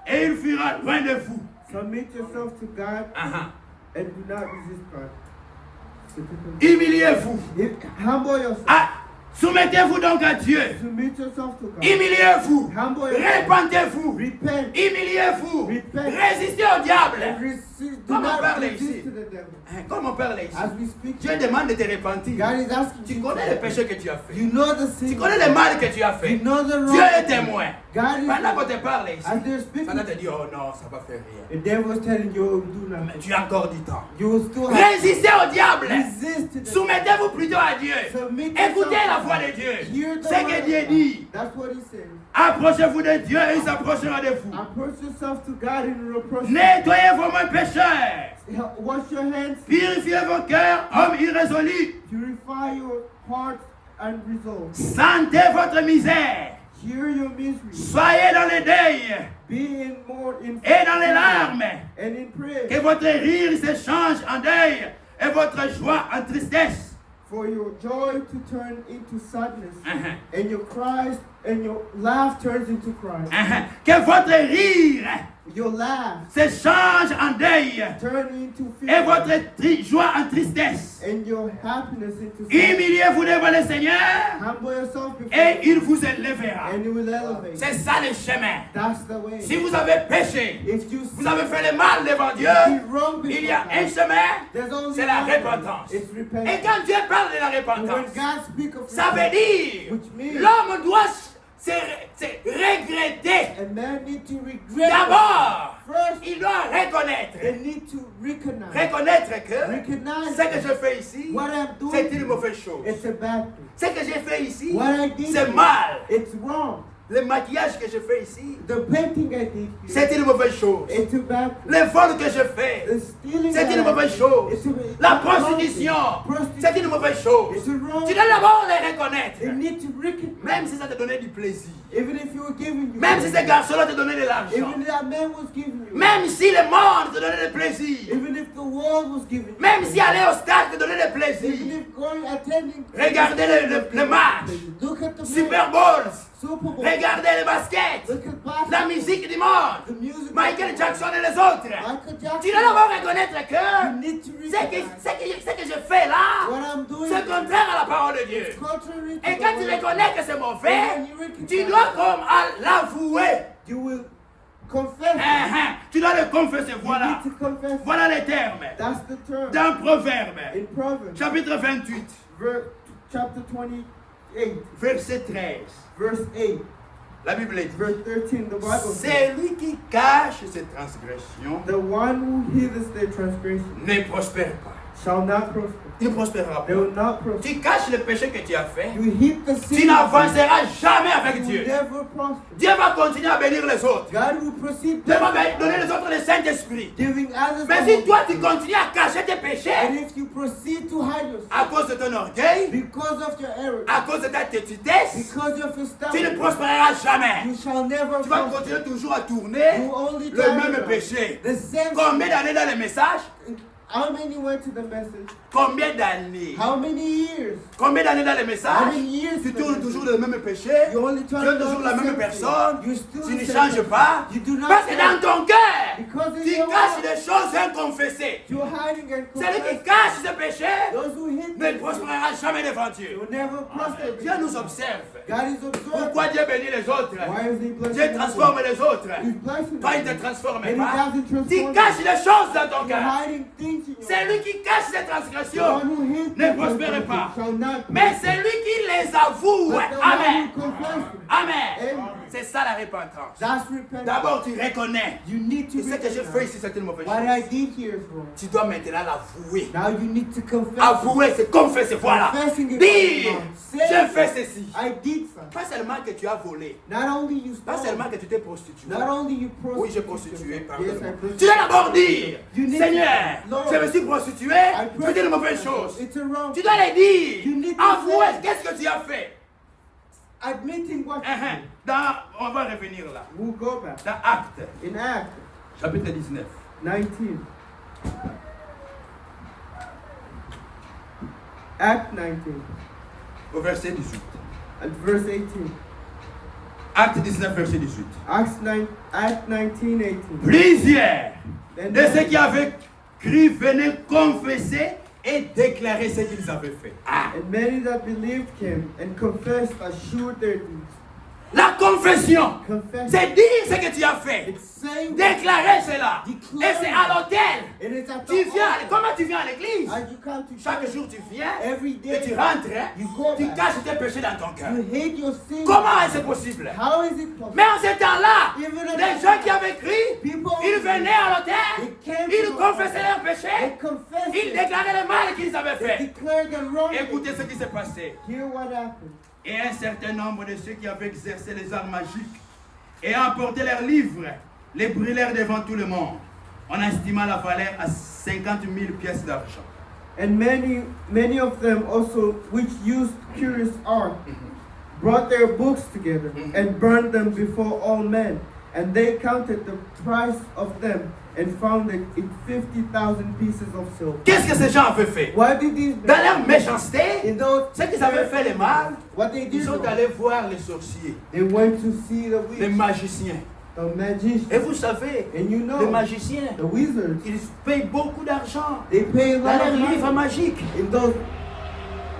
et il fuira loin de vous. Submit yourself to God Ah, and do not resist God. Humiliez-vous. Humble yourself. Ah, soumettez-vous donc à Dieu. Submit yourself to God. Humiliez-vous. Humble yourself. Répentez-vous. Repent. Humiliez-vous. Repent. Résistez au diable. And resist, do Comment not parler resist ici? to the devil. Comme on parle ici. As we speak, Dieu demande de te repentir. God is asking Tu you connais to les péchés que tu as fait. You know the sin. Tu connais le mal que tu as fait. You know the wrong. Dieu est témoin. God is Pendant qu'on te parle ici, as they're ça speaking. va te dire, oh non, ça va faire rien. The devil is telling you, do Mais nothing. tu as encore du temps. You will still have Résistez au diable. resist to the Soumettez-vous plutôt à Dieu. Submit Écoutez yourself la to voix God. de Dieu. Hear the C'est word que of Dieu God. dit. That's what he says. Approchez-vous de Dieu et il s'approchera de vous. Approach yourself to God in reproach. Nettoyez vos mains pécheurs. Wash your hands. Purifiez vos cœurs, hommes irrésolus. Purify your hearts and resolve. Sentez votre misère. Hear your misery. Soyez dans les deuils Be in more in et dans les larmes. and in prayer. Que votre rire se change en deuil et votre joie en tristesse. For your joy to turn into sadness, Uh-huh. and your cries and your laugh turns into cries. Que votre rire Your laugh se change en deuil turn into et fear, votre joie en tristesse. and your happiness into sadness. Humiliez-vous devant le Seigneur Humble yourself before et Him, il vous élèvera. and He will elevate. C'est ça le chemin. That's the way. Si vous avez péché, If you vous avez fait le mal devant Dieu, did wrong il y a before un God, chemin, there's only c'est la one way. repentance. It's Et repentance. quand Dieu parle de la And when repentance, God speaks of ça veut repentance, dire which means l'homme doit se regretter. a man need to regret. D'abord, First, il doit reconnaître. they need to recognize. Reconnaître que Recognize ce que je fais ici, what I'm c'est doing. une mauvaise chose. It's a bad thing. Ce que j'ai fait ici, What I did c'est here, mal. it's wrong. Le maquillage que je fais ici, The painting I did here, c'est une mauvaise chose. it's a bad thing. Le vol que je fais, The stealing c'est that une I mauvaise did, chose. it's a- La it's a wrong prostitution, thing. c'est une mauvaise chose. It's a wrong Tu dois d'abord les reconnaître. You need to recognize. Même si ça te donnait du plaisir. Even if you were giving you. Même si ces garçons-là te donnaient de l'argent. Even if that man was giving you. Même si le monde te donnait du plaisir. Even if the world was giving you. Même si aller au stade te donnait du Even plaisir. if going attending. Regardez le match. Look at the Super Bowls. Super Bowl. Regardez le basket. Look at basketball. La musique du monde. The music. Michael Jackson et les autres. Michael Jackson. Tu dois d'abord reconnaître que You need to ce recognize que je fais là, what I'm doing. c'est contraire à la parole de Dieu. Contrary to Et the quand tu word. reconnais que c'est mauvais, And when you recognize tu dois comme l'avouer. You will confess. Tu dois le confesser. You Voilà. need to confess. Voilà les termes. That's the term. Dans Proverbe, In Proverbs, chapitre 28, chapter 28, verset 13. verse 8, La Bible dit, verse 13, the Bible says, c'est lui qui cache ses transgressions the one who hideth their transgression ne prospère pas. shall not prosper. Il ne prospérera They pas. will not prosper. Tu caches le péché que tu as fait, You hid the tu sin. n'avanceras jamais avec You Dieu. will never prosper. Dieu va continuer à bénir les autres. God will proceed Dieu va donner les autres le Saint-Esprit. giving others Mais the si toi Holy tu continues à cacher tes Spirit. péchés And if you proceed to hide yourself à cause de ton orgueil, because of your error, à cause de ta têtudesse, because of your tu ne stubbornness, prospéreras jamais. you shall never Tu vas prosper. continuer toujours à tourner You only le turn même around. péché. The same. Combien d'années dans les messages? How many went to the message? Combien d'années? How many years? Combien d'années dans les How messages? many years? Tu in the tournes message? toujours le même péché. You only Tu turn es toujours la the même same personne. thing. You still Tu ne the changes same pas. thing. You do not Parce que change. dans ton cœur, Because in tu your caches heart, des choses inconfessées. you're hiding and Celui qui confessing. cache ses péchés Those who hid ne prospérera jamais devant they Dieu. will never prosper. Dieu nous observe. God is observing. Pourquoi Dieu bénit les autres? Why is he blessing Dieu others? transforme les autres. He's blessing Toi, il ne them. te transforme And he pas. doesn't Tu transform caches them. les choses dans ton You're cœur. hiding things in your C'est lui qui cache ses The transgressions. one who hid Ne their prospère transgressions pas. shall not Mais prosper. c'est lui qui les avoue. But the Amen. one who confesses, Amen. Amen. C'est ça la repentance. That's repentance. D'abord, tu reconnais. You need to Et ce que je fais recognize ici, c'est une mauvaise what I chose. did here is wrong. Tu dois maintenant l'avouer. Now you need to confess. Avouer, c'est confesser. Voilà. Confessing it Dire, with your mouth. j'ai Say, fait ceci. I did something. Pas seulement que tu as volé. Not only you Pas stole, seulement que tu t'es prostitué. not only you prostituted. Oui, j'ai prostitué, Yes, I pardon. prostituted. Tu dois d'abord dire, You need Seigneur, to- Lord, je me suis prostitué, I c'était une mauvaise chose. It's a wrong. Tu dois les You dire. need to Avouer, say- qu'est-ce que tu as fait? Admitting what you did. On va revenir là. We'll go back. Dans Actes, In Acts chapitre 19. 19. Act 19 Au verset 18. and verse 18. Acte 19, verset 18. Act 19, 18. Plusieurs Then de ceux qui avaient cru venaient confesser et déclarer ce qu'ils avaient fait. Ah. And many that believed him and confessed assured their deeds. La confession, Confession. c'est dire ce que tu as fait. It's saying Déclarer cela. Declare Et c'est à l'hôtel. it is at the Tu viens, altar. comment tu viens à l'église? As you come to Chaque church, jour tu viens every et tu day rentres, hein, you go tu back. caches tes péchés dans ton cœur. You hate your sin. Comment est-ce possible? How is it possible? Mais en ce temps-là, Even at les that gens qui time, avaient crié, people ils venaient à l'hôtel, they came ils to the confessaient altar. leurs péchés, They confessed ils it. déclaraient le mal qu'ils avaient They fait. declared the wrong. Écoutez ce qui s'est passé. Hear what happened. Et un certain nombre de ceux qui avaient exercé les arts magiques et emporté leurs livres, les brûlèrent devant tout le monde. On estima la valeur à 50 000 pièces d'argent. And many of them also, which used curious art, brought their books together and burned them before all men. And they counted the price of them and found it in 50,000 pieces of silver. Qu'est-ce que ces gens avaient fait? What did these Dans men leur do? méchanceté, In those ceux qui avaient fait le mal, what they ils did sont was, allés voir les sorciers, they went to see the les witch, magiciens. the magician. Et vous savez, And you les know, magiciens, the wizards, ils payent beaucoup d'argent they pay a dans lot leurs of livres money magiques, in those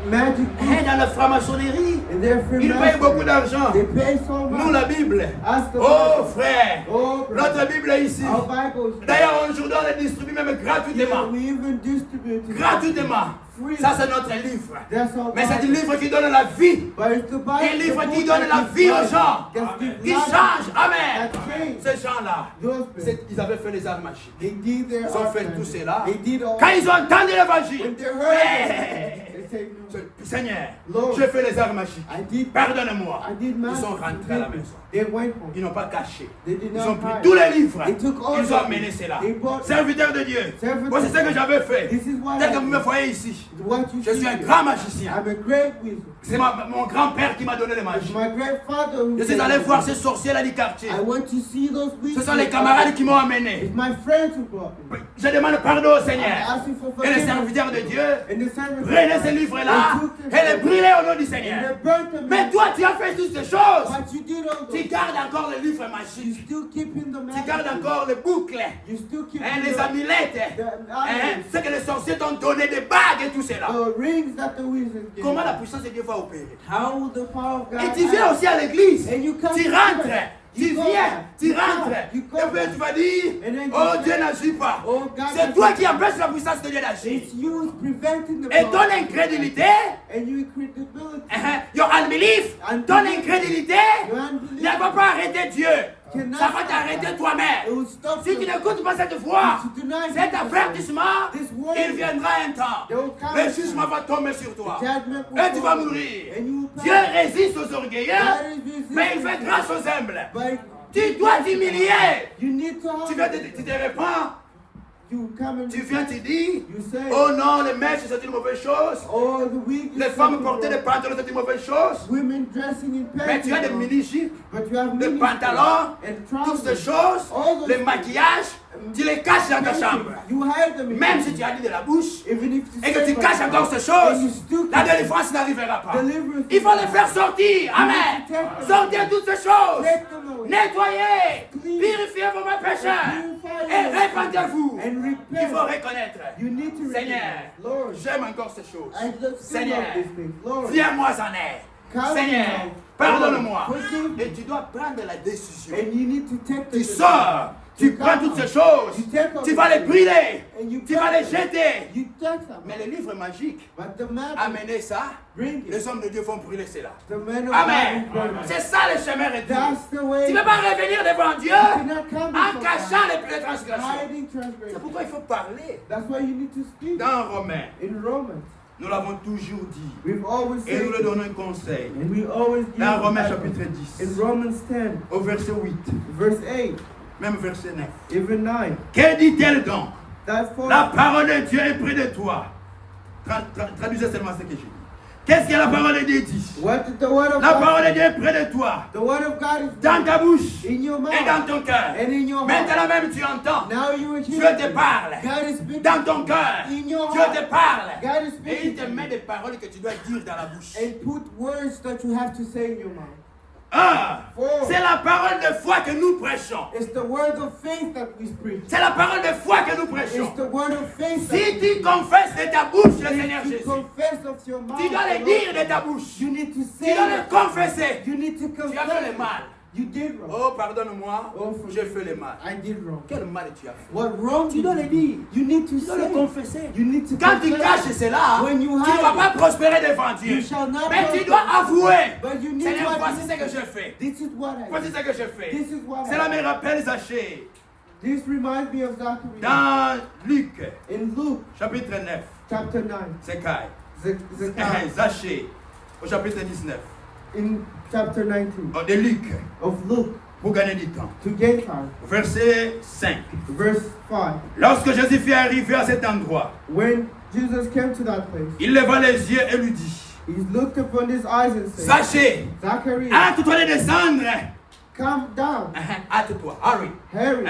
magic et books, dans la franc-maçonnerie. and they're free Ils payent beaucoup masters. d'argent. They pay so Nous, much. la Bible, Ask the oh Bible. frère, Oh, brother. notre Bible est ici. Our Bibles. D'ailleurs, aujourd'hui, on les distribue même gratuitement. We even distribute it. Gratuitement. Free. Ça, c'est notre livre. That's our Mais c'est un Bible. livre qui donne la vie. But it's the Bible. Un livre the qui book donne that la gives vie aux life, gens. that gives Qui life, change. Amen. that change. Ces gens-là, Those people, ils avaient fait les arts magiques. they did their Ils ont art fait magic. tout cela. They did all. Quand ils ont entendu l'évangile, When they heard hey, it, they say, Seigneur, Lord, j'ai fait les arts magiques. I did. Pardonne-moi. I did Ils magic. sont rentrés à la maison. They went home. Ils n'ont pas caché. They did Ils not ont pris hide. tous les livres. They took all Ils ont of amené it. cela. They brought- Serviteur de Dieu. Serviteur Voici de ce que j'avais fait. This is what Tel I que vous me did. voyez ici. What you Je suis see un here. grand magicien. I'm a great wizard. C'est mon grand-père qui m'a donné les It's magies. my great father who Je suis gave allé me voir this. ces sorciers là du quartier. I went to see those Ce wizards. sont les camarades qui m'ont amené. It's my friends who brought me. Je demande pardon au I Seigneur. asked him for Et les forgiveness. serviteurs de Dieu And the servants prenaient ces livres-là et les brûlaient au nom du and they Seigneur. burnt them. Mais toi, tu as fait toutes ces choses. But you did all Tu those. gardes encore les livres You magiques. still keeping the Tu magic. gardes encore les boucles, You still keeping les amulettes, ce que les sorciers t'ont donné, des bagues et tout cela. the rings that the wizards gave. Comment la puissance de Dieu va opérer? How will the power of God Et tu viens act? aussi à l'église. And you come Tu to rentres. church. Tu You go viens. back. Tu You rentres. come. Et You go puis back. tu vas dire, And then you oh say, Dieu n'agit pas. Oh, God C'est doesn't toi qui act. empêches la puissance de Dieu d'agir. It's you preventing the Et power ton of God. incrédulité, And your credibility. your unbelief, ton incrédulité Your unbelief ne va pas arrêter Dieu. cannot Ça va t'arrêter It toi-même. will stop Si you. tu n'écoutes pas cette voix, If you do not cet heed the avertissement, this word, il viendra un temps. there will come Le a jugement time. va tomber sur toi. Judgment will Et tu vas follow. mourir. And you will Dieu pass. résiste aux orgueilleux, God is resisting. mais il fait grâce aux humbles. But Tu dois t'humilier. you need to Tu te répands. You come and Tu viens, tu dis, you say, oh non, les mèches c'est une mauvaise chose. oh, the weak is Les femmes something porter des wrong. pantalons c'est une mauvaise chose. Women dressing in pants. Mais tu as des is wrong. mini-jupes, But you have des mini pantalons, and toutes ces trousers. choses, All those les things. maquillages, tu les caches dans ta chambre. You hide them. in Même your si tu as dit de la bouche even if et que tu caches encore ces choses, la délivrance n'arrivera pas. Deliverance. Il faut les faire sortir. Amen. Sortir toutes ces choses. Take them away. Nettoyez. Purifiez vos mains pécheurs. Et répandez-vous. And Il faut repent. reconnaître. You need to Seigneur, repent. Lord, j'aime encore ces choses. I just still Seigneur, love these things. Lord, viens-moi en aide. come Seigneur, now. pardonne-moi. Lord, forgive me. Et tu dois prendre la décision. And you need to take the Tu sors, tu prends toutes ces choses, tu vas les brûler, tu vas les jeter. You take them. Mais les livres magiques, But the magic, amenez ça, bring it. les hommes de Dieu vont brûler cela. The man of Amen. God is burning. C'est ça le chemin retour. That's the way. Tu ne peux pas revenir devant Dieu You cannot come en before cachant God, les transgressions. hiding C'est transgression. pourquoi il faut parler. That's why you need to speak. Dans Romains, In Romans, nous l'avons toujours dit we've always et said, nous le donnons un conseil. and we always give Dans Romains advice. chapitre In 10, Romans 10, au verset 8, verse 8, même verset 9. even 9, Que dit-elle donc? that for La parole de Dieu est près de toi. Traduisez seulement ce que j'ai dit. Qu'est-ce que la parole de Dieu dit? what did the word of La God, parole de Dieu est près de toi, the word of God is dans ta bouche in your mouth et dans ton cœur. and in your heart. Maintenant même tu entends. Now you are Dieu hearing. te parle God is speaking dans ton cœur. in your Dieu heart. te parle. God is Et il speaking te met des paroles que tu dois dire dans la bouche. and put words that you have to say in your mouth. C'est la parole de foi que nous prêchons. It's the word of faith that we preach. C'est la parole de foi que nous prêchons. It's the word of faith. Si tu confesses de ta bouche le Seigneur you Jésus, confess of your mouth, tu dois le dire de ta bouche. you need to Tu say dois le it. confesser. You need to Tu as confess fait le it. mal. You did wrong. Oh, pardonne-moi, Oh, j'ai fait le mal. I did wrong. Quel mal tu as fait? What wrong Tu did dois you le do? dire. You need to Tu dois say le it. confesser. You need to Quand tu confess. caches cela, When you tu ne hide vas pas it, prospérer devant Dieu. you shall not Mais tu prosper. dois avouer. But you need Seigneur, to voici ce admit que je fais. this is what I Voici did. ce que je fais. This is what Cela I me did. rappelle Zachée. This reminds me of Zachary. Dans Luc, In Luke chapitre 9, chapter 9. c'est Caï. Zacchaeus. Zachée, au chapitre 19. In chapter 19 Oh, de Luc, of Luke, pour gagner du temps. to get time. Verset 5. Verse 5. Lorsque Jésus fut arrivé à cet endroit, When Jesus came to that place, il leva les yeux et lui dit, he looked upon his eyes and said, Zachée, Zachary, hâte-toi de descendre. come down. Hâte-toi, hurry. Harry,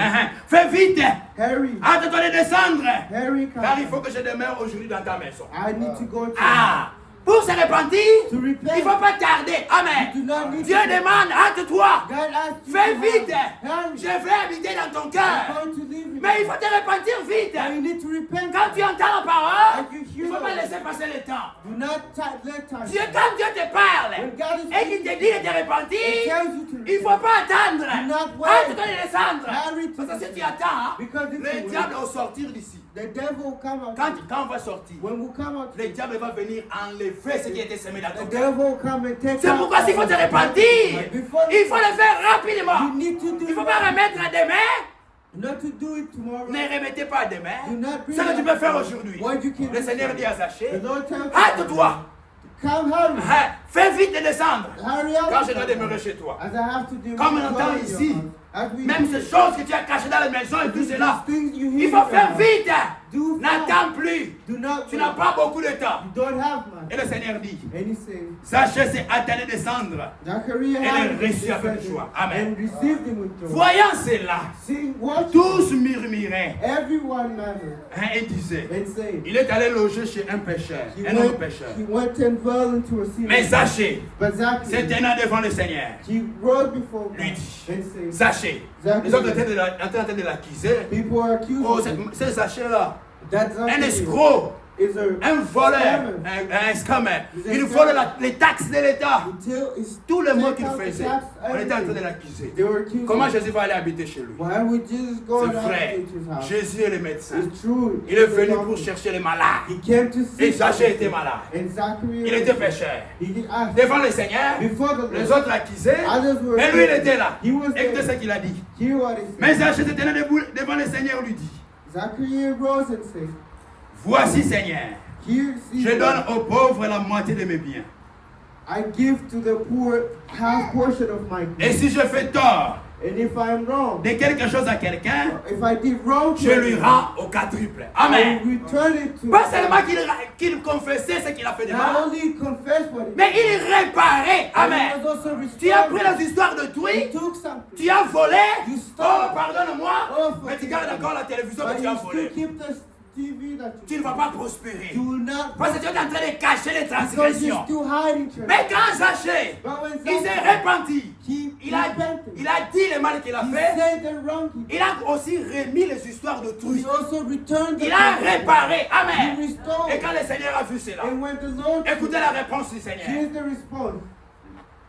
Fais vite. Harry, Hâte-toi de descendre. Harry, come Car il faut down. que je demeure aujourd'hui dans ta maison. I need to go to Ah, pour se repentir, to il ne repent. faut pas tarder. Amen. You do not need Dieu to. demande, hâte-toi. God asked you Fais to vite. Harry, Je vais habiter dans ton I'm cœur. going to leave you. Mais il faut te repentir vite. But you need to repent. Quand tu entends la parole, And you il ne hear faut pas it. laisser passer le temps. Do not let time. Dieu, quand Dieu te parle When God is et qu'il te dit de te He repentir, tells you to il ne faut pas attendre. Do not wait. Hâte-toi de descendre. Hurry to Parce que si tu attends, Because if you le wait, diable va sortir d'ici. the devil will come out. Quand on va sortir, When we come out, le diable va venir enlever ce qui a été semé dans ton the cœur. devil will come and take C'est out. pourquoi s'il faut te repentir, Before il faut le faire you rapidement. need to do Il ne faut pas remettre à demain. not to do it tomorrow. Ne remettez pas à Do demain. not Ce que tu peux faire tomorrow. aujourd'hui. What you can Le do Seigneur dit à today. Zachée, The Lord tells you, hâte-toi. come hurry. Fais vite de descendre. Hurry up. Quand je dois demeurer chez toi. As I have to do Comme on with entend God in your ici, house. As we même do, ces choses que tu as cachées dans la maison et tout these cela, things you il hear faut in faire your house. vite. Do fast. N'attends plus. Do not Tu wait. n'as pas beaucoup de temps. You don't have much. Et le Seigneur dit, And he says, Zachée s'est hâté de descendre. Zachariah Elle had est reçue avec descended joie. Amen. and received him with joy. Voyant cela, See, watch tous murmuraient everyone mattered et disaient, and say, il est allé loger chez un pécheur, he un autre went, pécheur. he went and dwelled into a city. Mais Zachée, But se Zachary, tenant devant le Seigneur, he rode before God lui dit, and said, Zachée, Zachary, les autres étaient en train de l'accuser. people are accusing Oh, him c'est Zachée-là, that un Zachary escroc, is un voleur, scammer. un scammer. He's a Il vole scammer. les taxes de l'État. Until Tous les mots take qu'il out the faisait, tax, on était en train de everything. l'accuser. They were accusing Comment him. Jésus va aller habiter chez lui? Why would Jesus go C'est and vrai, to his house? Jésus est le médecin. It's true. Il est He's a venu pour doctor. chercher les malades. He came to Et see Zachée était malade. And Zachary Il était pécheur. he asked Devant le Seigneur, before the les Lord. autres l'accusaient, Others were mais lui il était là. He was Écoutez there. ce qu'il a dit. Hear what he Mais said. Zachée se tenait debout devant le Seigneur lui dit, Zachary rose and said, voici Seigneur, Here, see, je donne aux pauvres la moitié de mes biens. I give to the poor half portion of my Et goods. si je fais tort And if I'm wrong, de quelque chose à quelqu'un, if I did wrong to je lui anyone, rends au quadruple. I Amen. will return it to Pas seulement qu'il confessait ce qu'il a fait de not mal, only confess what he mais il réparait. but he Amen. was also Tu as pris restored. les histoires de He toi, took something. tu as volé. You Oh, stole. pardonne-moi, Oh, mais tu gardes encore la télévision que But tu as you still volée. keep the TV that Tu ne vas pas prospérer. You will not. Parce que tu es en train de cacher les Because transgressions. you're still hiding church. Mais quand Zachée, But when il s'est Zachary, repenti, he il a dit le mal qu'il a he fait, said the wrong thing. il a aussi remis les histoires de He trucs. also returned the Il a people. réparé. He Amen. restored. Et quand le Seigneur a vu cela, And when the Lord écoutez la réponse du Seigneur. here's the response.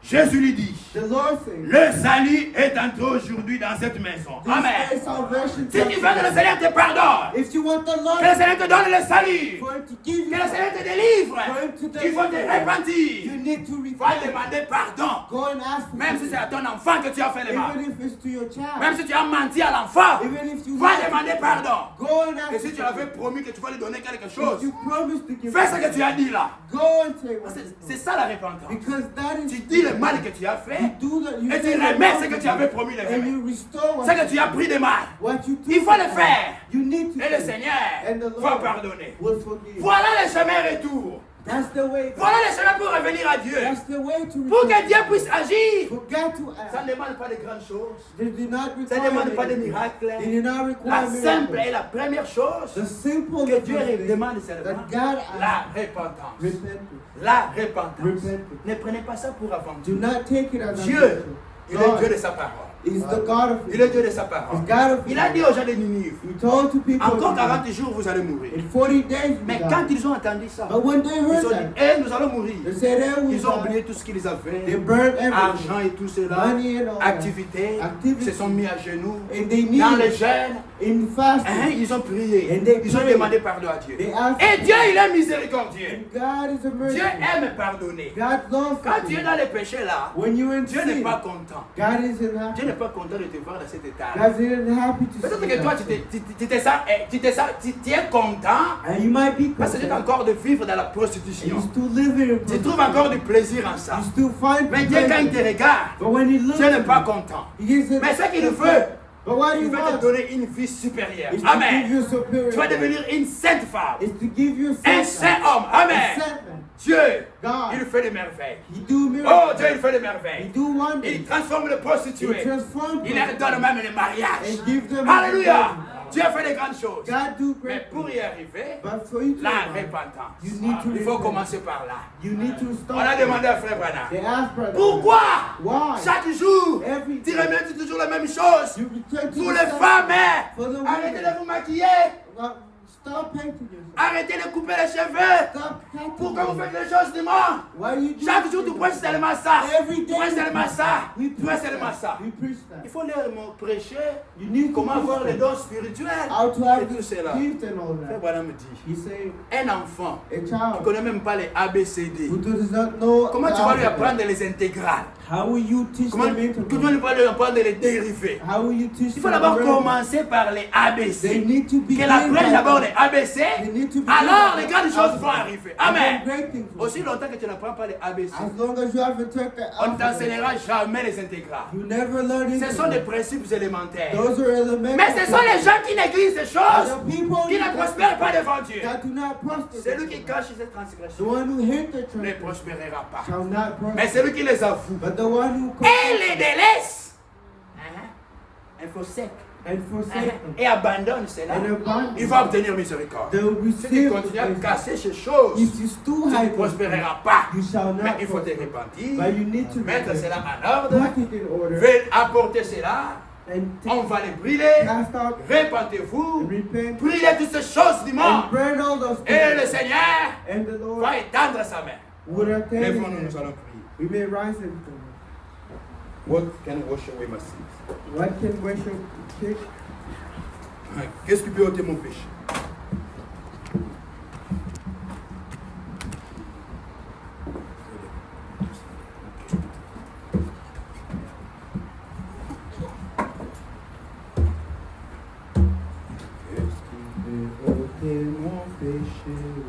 Jésus lui dit, The Lord says, le salut est entré aujourd'hui dans cette maison. this Amen. day salvation Si tu veux que le Seigneur te pardonne, If you want the Lord que le Seigneur te donne le salut, for him to give que you, le Seigneur te délivre, for him to il faut te deliver, repentir. you need to Il faut repent. demander pardon. Go and ask for Même si c'est à forgiveness. ton enfant que tu as fait le mal. Even if it's to your child. Même si tu as menti à l'enfant, Even if you va lied. demander pardon. Go and ask Et si tu for avais forgiveness. promis que tu vas lui donner quelque If chose, you promise to give fais ce que tu as dit là. go and say what you C'est ça la repentance. Because that is Tu dis le mal que tu as fait you do the, you et tu say the remets wrong ce que tu thing, avais promis de and remettre. you restore what, Ce que tu as pris de mal. what you took. Il faut le faire. You need to Et le do. Seigneur And the va Lord pardonner. will forgive. Voilà le chemin retour. That's the way. Voilà le chemin pour revenir à Dieu. That's the way to Pour que return. Dieu puisse agir. For God to Ça act. ne demande pas de grandes choses. They do not Ça ne demande pas de require miracles. They do not La require simple miracles. et la première chose The simple que Dieu thing demande seulement, that God asks, la repentance. repentance. La repentance. Repentance. Ne prenez pas ça pour Do aventure. not take it as a Dieu, il est God Dieu de sa parole. is the God of Il est Dieu de sa parole. He's God of Il a dit aux gens de Ninive, He told to people encore 40 jours vous allez mourir. in 40 days you Mais die. quand ils ont entendu ça, But when they ils heard ont that, dit, eh, nous allons mourir. they said, hey, we Ils ont die. oublié tout ce qu'ils They avaient, burned everything. argent et tout cela, Money and all that. activités, Activity. se sont mis à genoux, And they dans les needed jeûnes, in fasting. hein, ils ont prié, And they ils ont prayed. demandé pardon à Dieu. They asked, Et Dieu, il est miséricordieux. and God is a mercy. Dieu aime pardonner. God loves Quand tu es you. dans les péchés là, When you're in Dieu n'est sin, pas content. God isn't happy. Dieu n'est pas content de te voir dans cet état. God isn't happy to Peut-être see que toi, that. tu es content And you might be parce que tu es content. encore de vivre dans la And prostitution. you still live in Tu trouves encore du plaisir en You ça. still find Mais Dieu, quand il te pleasure. regarde, But when He looks Dieu n'est at pas you, content. He isn't. Mais ce qu'il veut, But what He il veut te wants donner une vie supérieure. is to give Amen. you superior. Tu vas devenir une sainte femme, Is to give you un saint homme. Amen. Amen. Dieu, God. il fait des merveilles. He do Oh, miracles. Dieu, il fait des He merveilles. do wonders. Il transforme les He prostituées. transforms Il leur donne même les mariages. and give them. Alléluia. Dieu fait des grandes choses. God do Mais great pour things. y arriver, But for you to la arrive, repentance. you need to Il faut repent. commencer par là. You need to On a start. demandé à Frère Branham, They ask brother. pourquoi Why? chaque jour, Every tu day. remets toujours la même chose You return to pour the les same- femmes? For the Arrêtez women. de vous maquiller. Stop painting yourself. Arrêtez de couper les cheveux. Stop painting Pourquoi vous yourself. faites les choses du monde? Why you do Chaque jour, tu prêches seulement ça. Every Tu prêches day. seulement ça. We Tu prêches preach seulement that. ça. We preach that. Il faut leur prêcher You need to comment preach avoir les that. dons spirituels. How to have Et tout this cela. gift and all Frère that. Branham me dit, He say un enfant a qui ne child connaît même pas les ABCD, who does not know comment the tu vas lui alphabet, apprendre les intégrales? how will you teach Comment them tu intervals? vas lui apprendre les dérivés? How will you teach Il faut them d'abord algebra? commencer par les They ABC. need to begin Qu'elle apprenne by d'abord that. les ABC, They need to begin alors by les that. grandes choses vont arriver. And Amen. then great things will Aussi longtemps que tu n'apprends pas les ABC, As long as you haven't taught the on ne alphabet, t'enseignera jamais les intégrales. you never learn Ce sont des anything. principes élémentaires. Those are elementary. Mais ce sont les gens qui négligent ces choses, The people qui ne prospèrent pas devant Dieu. that do not prosper. Celui qui cache ses The transgressions one who hate the ne church prospérera pas. shall not prosper. Mais celui qui les avoue But the one who et les délaisse, il faut sec, and forsake them et abandonne cela, and abandon il va obtenir miséricorde. they will Si tu receive continues à the grace. casser ces choses, If you still tu ne hide them, prospéreras pas. you shall Mais not il faut te prosper. repentir, But you need to mettre repent. cela en ordre, Put it in order faites apporter cela, and on va les brûler, cast out repentez-vous, and repent brûlez toutes ces choses du and monde, burn all those et le things. Seigneur And the Lord va étendre sa main. would attend Lèvons-nous, it. nous allons prier. We may rise and pray. What can wash away my sins? What can worship take? Qu'est-ce qui peut ôter mon péché? Qu'est-ce qui peut ôter mon péché?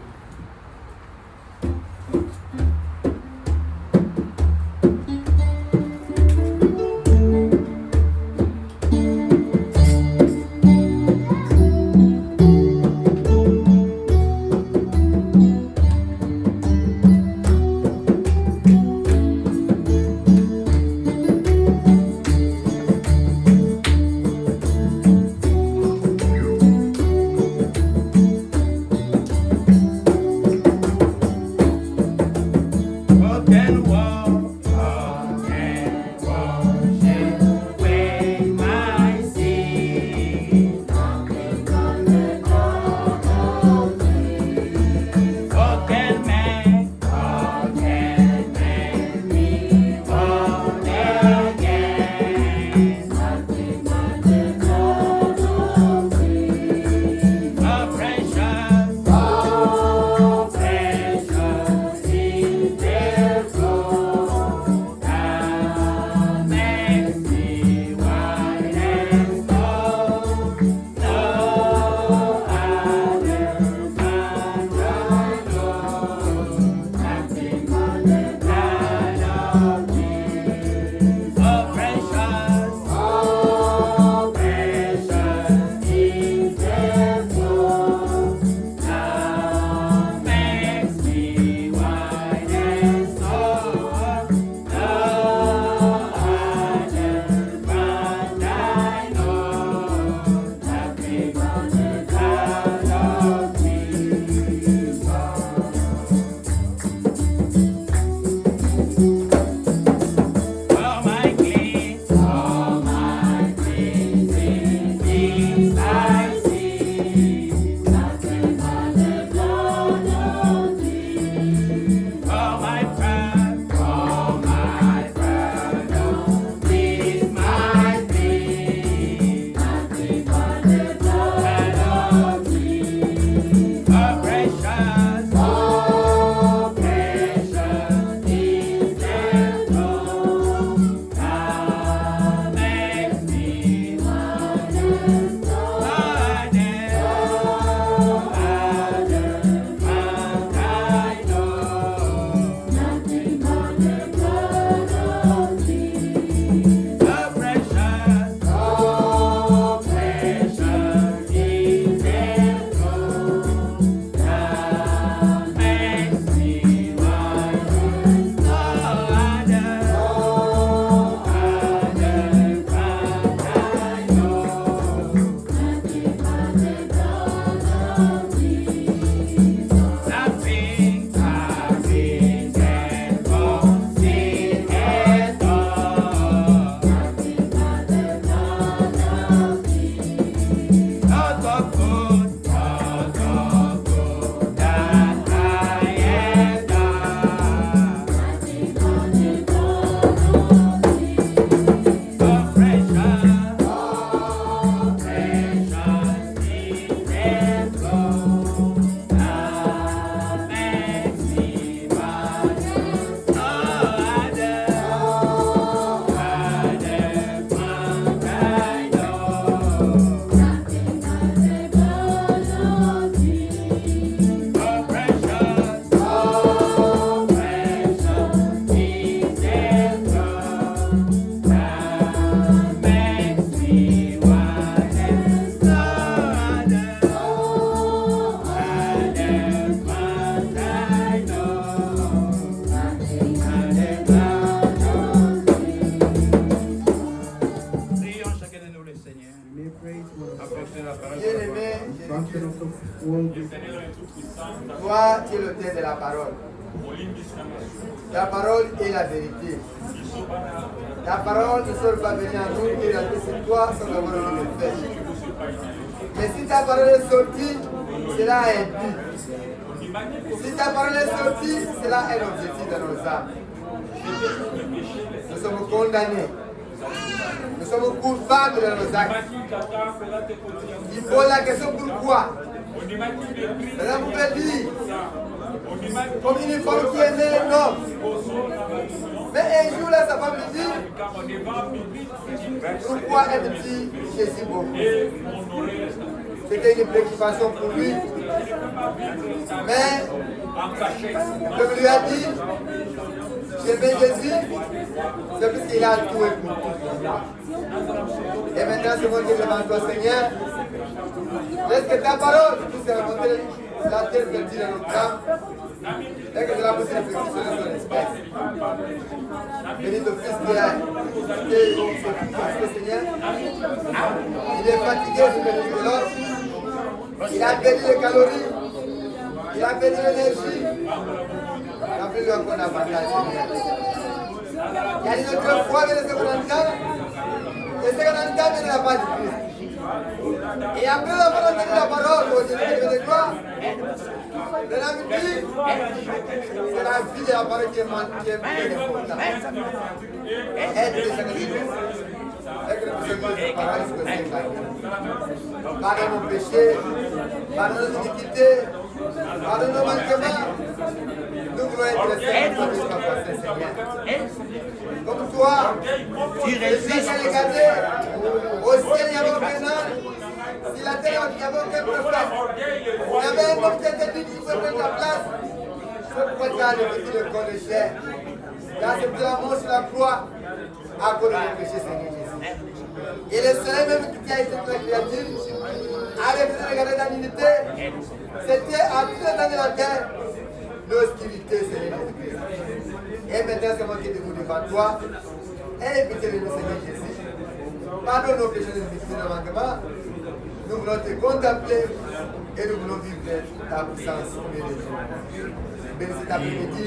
Toi, tu es l'auteur de la parole. Ta parole est la vérité. Ta parole ne sort pas venir à nous et rester sur toi sans avoir le fait. Mais si ta parole est sortie, cela a un but. Si ta parole est sortie, cela a un objectif dans nos âmes. Nous sommes condamnés. Nous sommes coupables de nos actes. Il faut la question pourquoi. Maintenant, vous pouvez dire, comme une femme qui aimait un homme. Mais un jour, là, sa femme lui dit, pourquoi est-il Jésus beaucoup? C'était une préoccupation pour lui. Mais, comme lui a dit, j'aimais Jésus, c'est parce qu'il a tout écouté. Et maintenant, c'est moi qui est devant toi, Seigneur. Laisse que ta parole puisse remonter la terre fertile dans notre âme. Et que cela puisse réfléchir sur son espèce. Bénis ton fils qui est Seigneur. Il est fatigué sur le violon. Il a perdu les calories. Il a perdu l'énergie. Rappelez-lui encore davantage, Seigneur. Il y a une autre fois, mais ce qu'on entend. Et ce qu'on entend de la part du Christ. Et après avoir entendu la parole, aujourd'hui, de quoi? De la vie, c'est la vie de la parole qui est importante. Aide les sacrifices. Pardonne nos péchés, pardonne nos iniquités, pardonne nos manquements. Nous voulons être les serviteurs de ta Seigneur. Comme toi, tu résistes à les garder. Au ciel, il n'y avait aucun ange. Si la terre, il n'y avait aucun prophète. Il y avait un homme qui était dit qu'il pouvait prendre la place. C'est pourquoi tu as revêtu le corps de chair. Tu as accepté la mort sur la croix à cause de nos péchés, Seigneur Jésus. Et le soleil même qui a été ta créature a refusé de regarder ta dignité. C'était à tout le temps de la terre l'hostilité, Seigneur Jésus. Et maintenant, c'est moi qui est debout devant toi. Et pitié de nous, Seigneur Jésus. Pardonne nos péchés de nos manquements. Nous voulons te contempler et nous voulons vivre ta puissance. Bénis cet après-midi.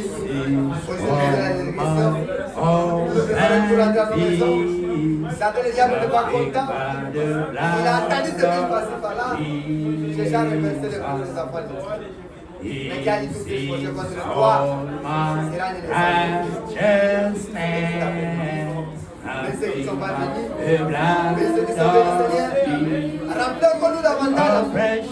Aujourd'hui, de la déléguation. Nous devons tout rentrer à nos maisons. Satan, le diable n'est pas content. Il a entendu ce qu'il passait par là. Cherchant à reverser les coups des enfants de Dieu. Mais qui a dit tout ce que je contre le toi, sera nécessaire. Mais ceux qui ne sont pas venus, mais ceux qui sont venus, Seigneur, remplis encore nous davantage.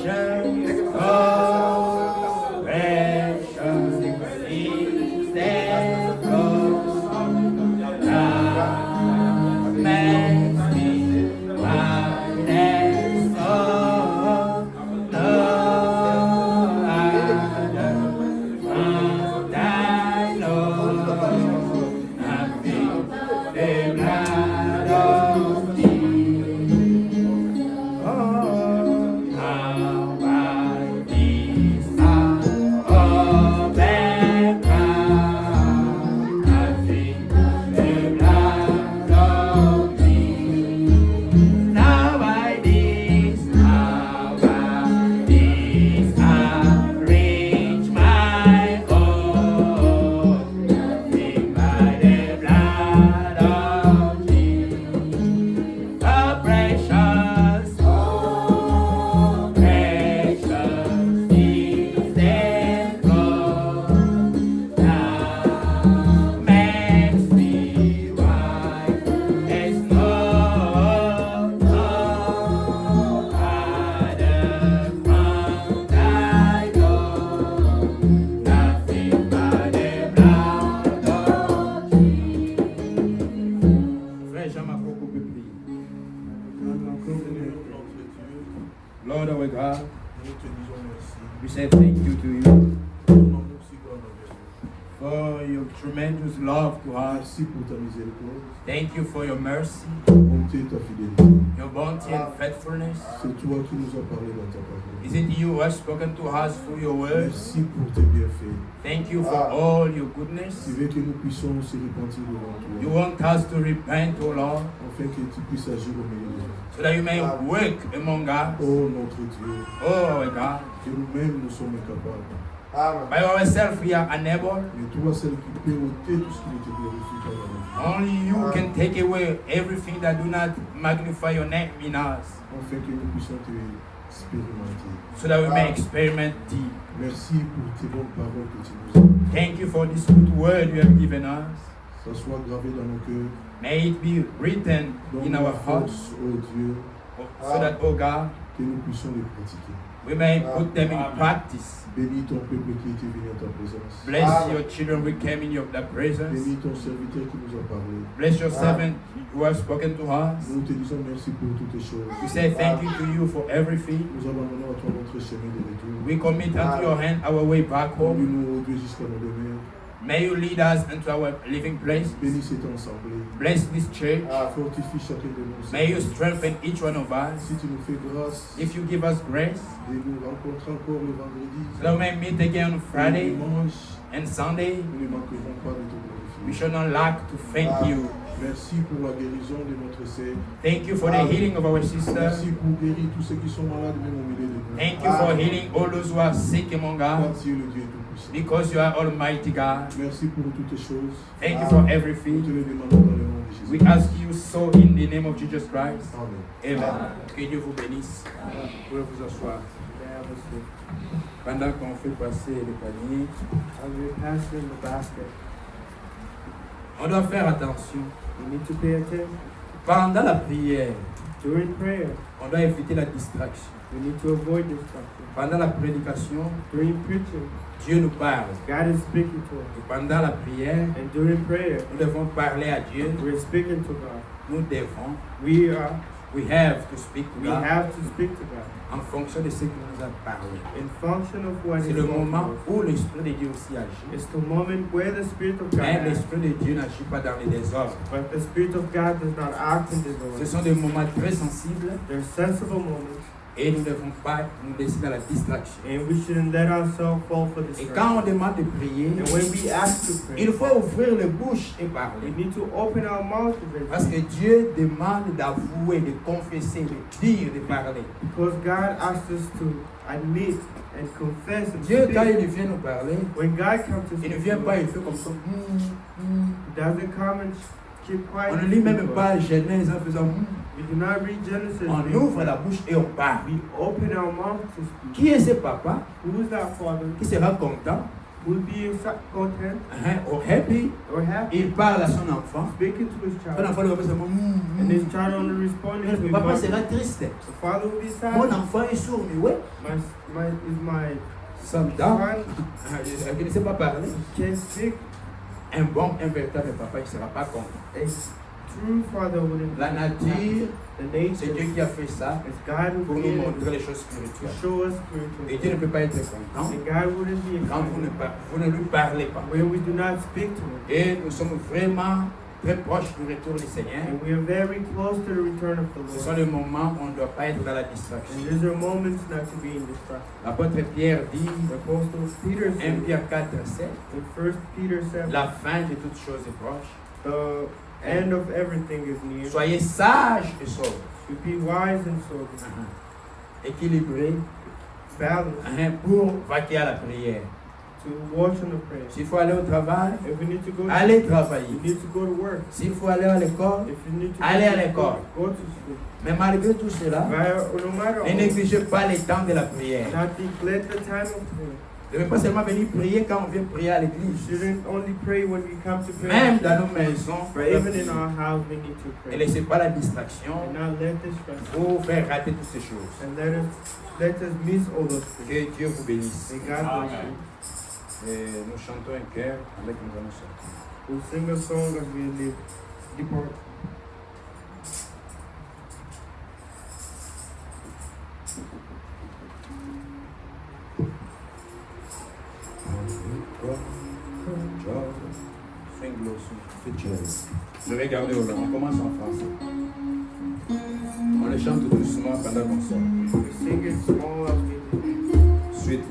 Et que nous Lord our God, we say thank you to you for your tremendous love to us. Merci pour ta miséricorde, Thank you for your mercy, ta bonté et ta fidélité. your bounty and faithfulness. C'est toi qui nous as parlé dans ta parole. Is it you who has spoken to us through your words? Merci pour tes bienfaits. Thank you for all your goodness. Tu veux que nous puissions se repentir devant You toi, want us to repent, O Lord, afin que tu puisses agir au milieu de nous. so that you may work among us. Oh notre Dieu, Oh our God, que nous-mêmes nous sommes incapables. Amen. By ourselves, we are unable. Mais toi, celle qui peut ôter tout ce qui ne te glorifie pas dans la vie. Only you can take away everything that do not magnify your name in us, Afin que nous puissions te expérimenter. so that we may experiment thee. Merci pour tes bonnes paroles que tu nous as données. Thank you for this good word you have given us. Ça soit gravé dans nos cœurs. May it be written in Donne-nous our la hearts, force, oh Dieu, so that, oh God, que nous puissions les pratiquer. we may put them in practice. Bénis ton peuple qui était venu à ta présence. Bless your children who came in your presence. Bénis ton serviteur qui nous a parlé. Bless your servant who has spoken to us. Nous te disons merci pour toutes les choses. We say thank you to you for everything. Nous abandonnons à toi notre chemin de retour. We commit unto your hand our way back home. Conduis-nous, oh Dieu, jusqu'à nos demeures. May you lead us into our living place. Bénis cette assemblée. Bless this church. Fortifie chacun de nous. May you strengthen each one of us. Si tu nous fais grâce If you give us grace, de nous rencontrer encore le vendredi, so that we may meet again on le Friday dimanche, and Sunday, nous ne manquerons pas de te we glorifier. shall not lack to thank you. Merci pour la guérison de notre sœur. Thank you for the healing of our sister. Merci pour guérir tous ceux qui sont malades, même au milieu de nous. Thank you for healing all those who are sick among Car us, tu es le Dieu Tout-Puissant. because you are Almighty God. Merci pour toutes les choses. Thank you for Nous te everything. le demandons dans le nom de Jésus. We ask you so in the name of Jesus Christ. Amen. Amen. Que Dieu vous bénisse. Vous pouvez vous asseoir. Pendant qu'on fait passer le panier, As we're passing the basket, on doit faire attention. we need to pay attention. Pendant la prière, During prayer, on doit éviter la distraction. we need to avoid distraction. Pendant la prédication, During preaching, Dieu nous parle. God is speaking to us. Et pendant la prière, And during prayer, nous devons parler à Dieu. we're speaking to God. Nous devons, We have to speak to God have to speak to God en fonction de ce qu'il nous a parlé. in function of what C'est He's le spoken moment to us. où l'Esprit de Dieu aussi agit. It's the moment where the Spirit of God Mais acts, l'Esprit de Dieu n'agit pas dans les désordres. but the Spirit of God does not act in Ce disorder. sont des moments très sensibles They're sensible moments, et nous ne devons pas nous laisser dans la distraction. and we shouldn't let ourselves fall for Et distraction. quand on demande de prier, And when we ask to pray, il faut ouvrir les bouches et we parler. need to open our mouth to pray. Parce que Dieu demande d'avouer, de confesser, de dire, de parler. Because God asks us to admit and confess and Dieu, quand speak. il vient nous parler, When God comes to il ne speak vient to pas, us, il fait comme ça. He doesn't come and keep quiet. On ne lit même pas Genèse en faisant. We do not read Genesis. On ouvre la bouche et on parle. We open our mouth to speak. Qui est ce papa Who is that father? qui sera content, Will be content ou happy? or happy, Il parle à son enfant. speaking to his Son child, enfant lui fait seulement. and his child only responding to Le his papa mother. sera triste. The father will be sad. Mon enfant est sourd, mais ouais. My Soldat. son Il ne sait pas parler. can't speak. Un bon, un véritable papa, il ne sera pas content. A true father wouldn't. La nature, The c'est nature Dieu qui a fait ça is God pour who nous created montrer les choses to spirituelles. show us Et Dieu spiritual. ne peut pas être content And God wouldn't be quand excited vous ne lui parlez pas. when we do not speak to Him. Et nous sommes vraiment très proches du retour du Seigneur. And we are very close to the return of the Ce sont Lord. les moments où on ne doit pas être dans la distraction. And these are moments not to be in distraction. L'apôtre Pierre dit, The Apostle Peter 1 said Pierre 4, 7, in 1 Peter 7, la fin de toutes choses est proche. the end of everything is near. Soyez sages et sobres, To be wise and sober, équilibrés, balanced, pour vaquer à la prière. to watch on the prayer. S'il faut aller au travail, If we need to go, allez you travailler. need to go to work. S'il faut aller à l'école, If you need to allez à go l'école. go to school. Mais malgré tout cela, No matter ne what, négligez pas les temps de la prière. not neglect the time of prayer. Ne devez pas seulement venir prier quand on vient prier à We l'église. shouldn't only pray when we come to Même prayer, dans nos maisons, but even in our house we need to ne pray. laissez pas la distraction And not let this stress vous faire rater toutes ces choses. and let us miss all those things. Que Dieu vous bénisse. May God bless you. Et nous chantons un chœur avec nous allons chanter. We'll sing a song as we leave. Depart. Je vais garder au long. On commence en français. On le chante doucement pendant qu'on sort. We sing it small as we leave. Suite.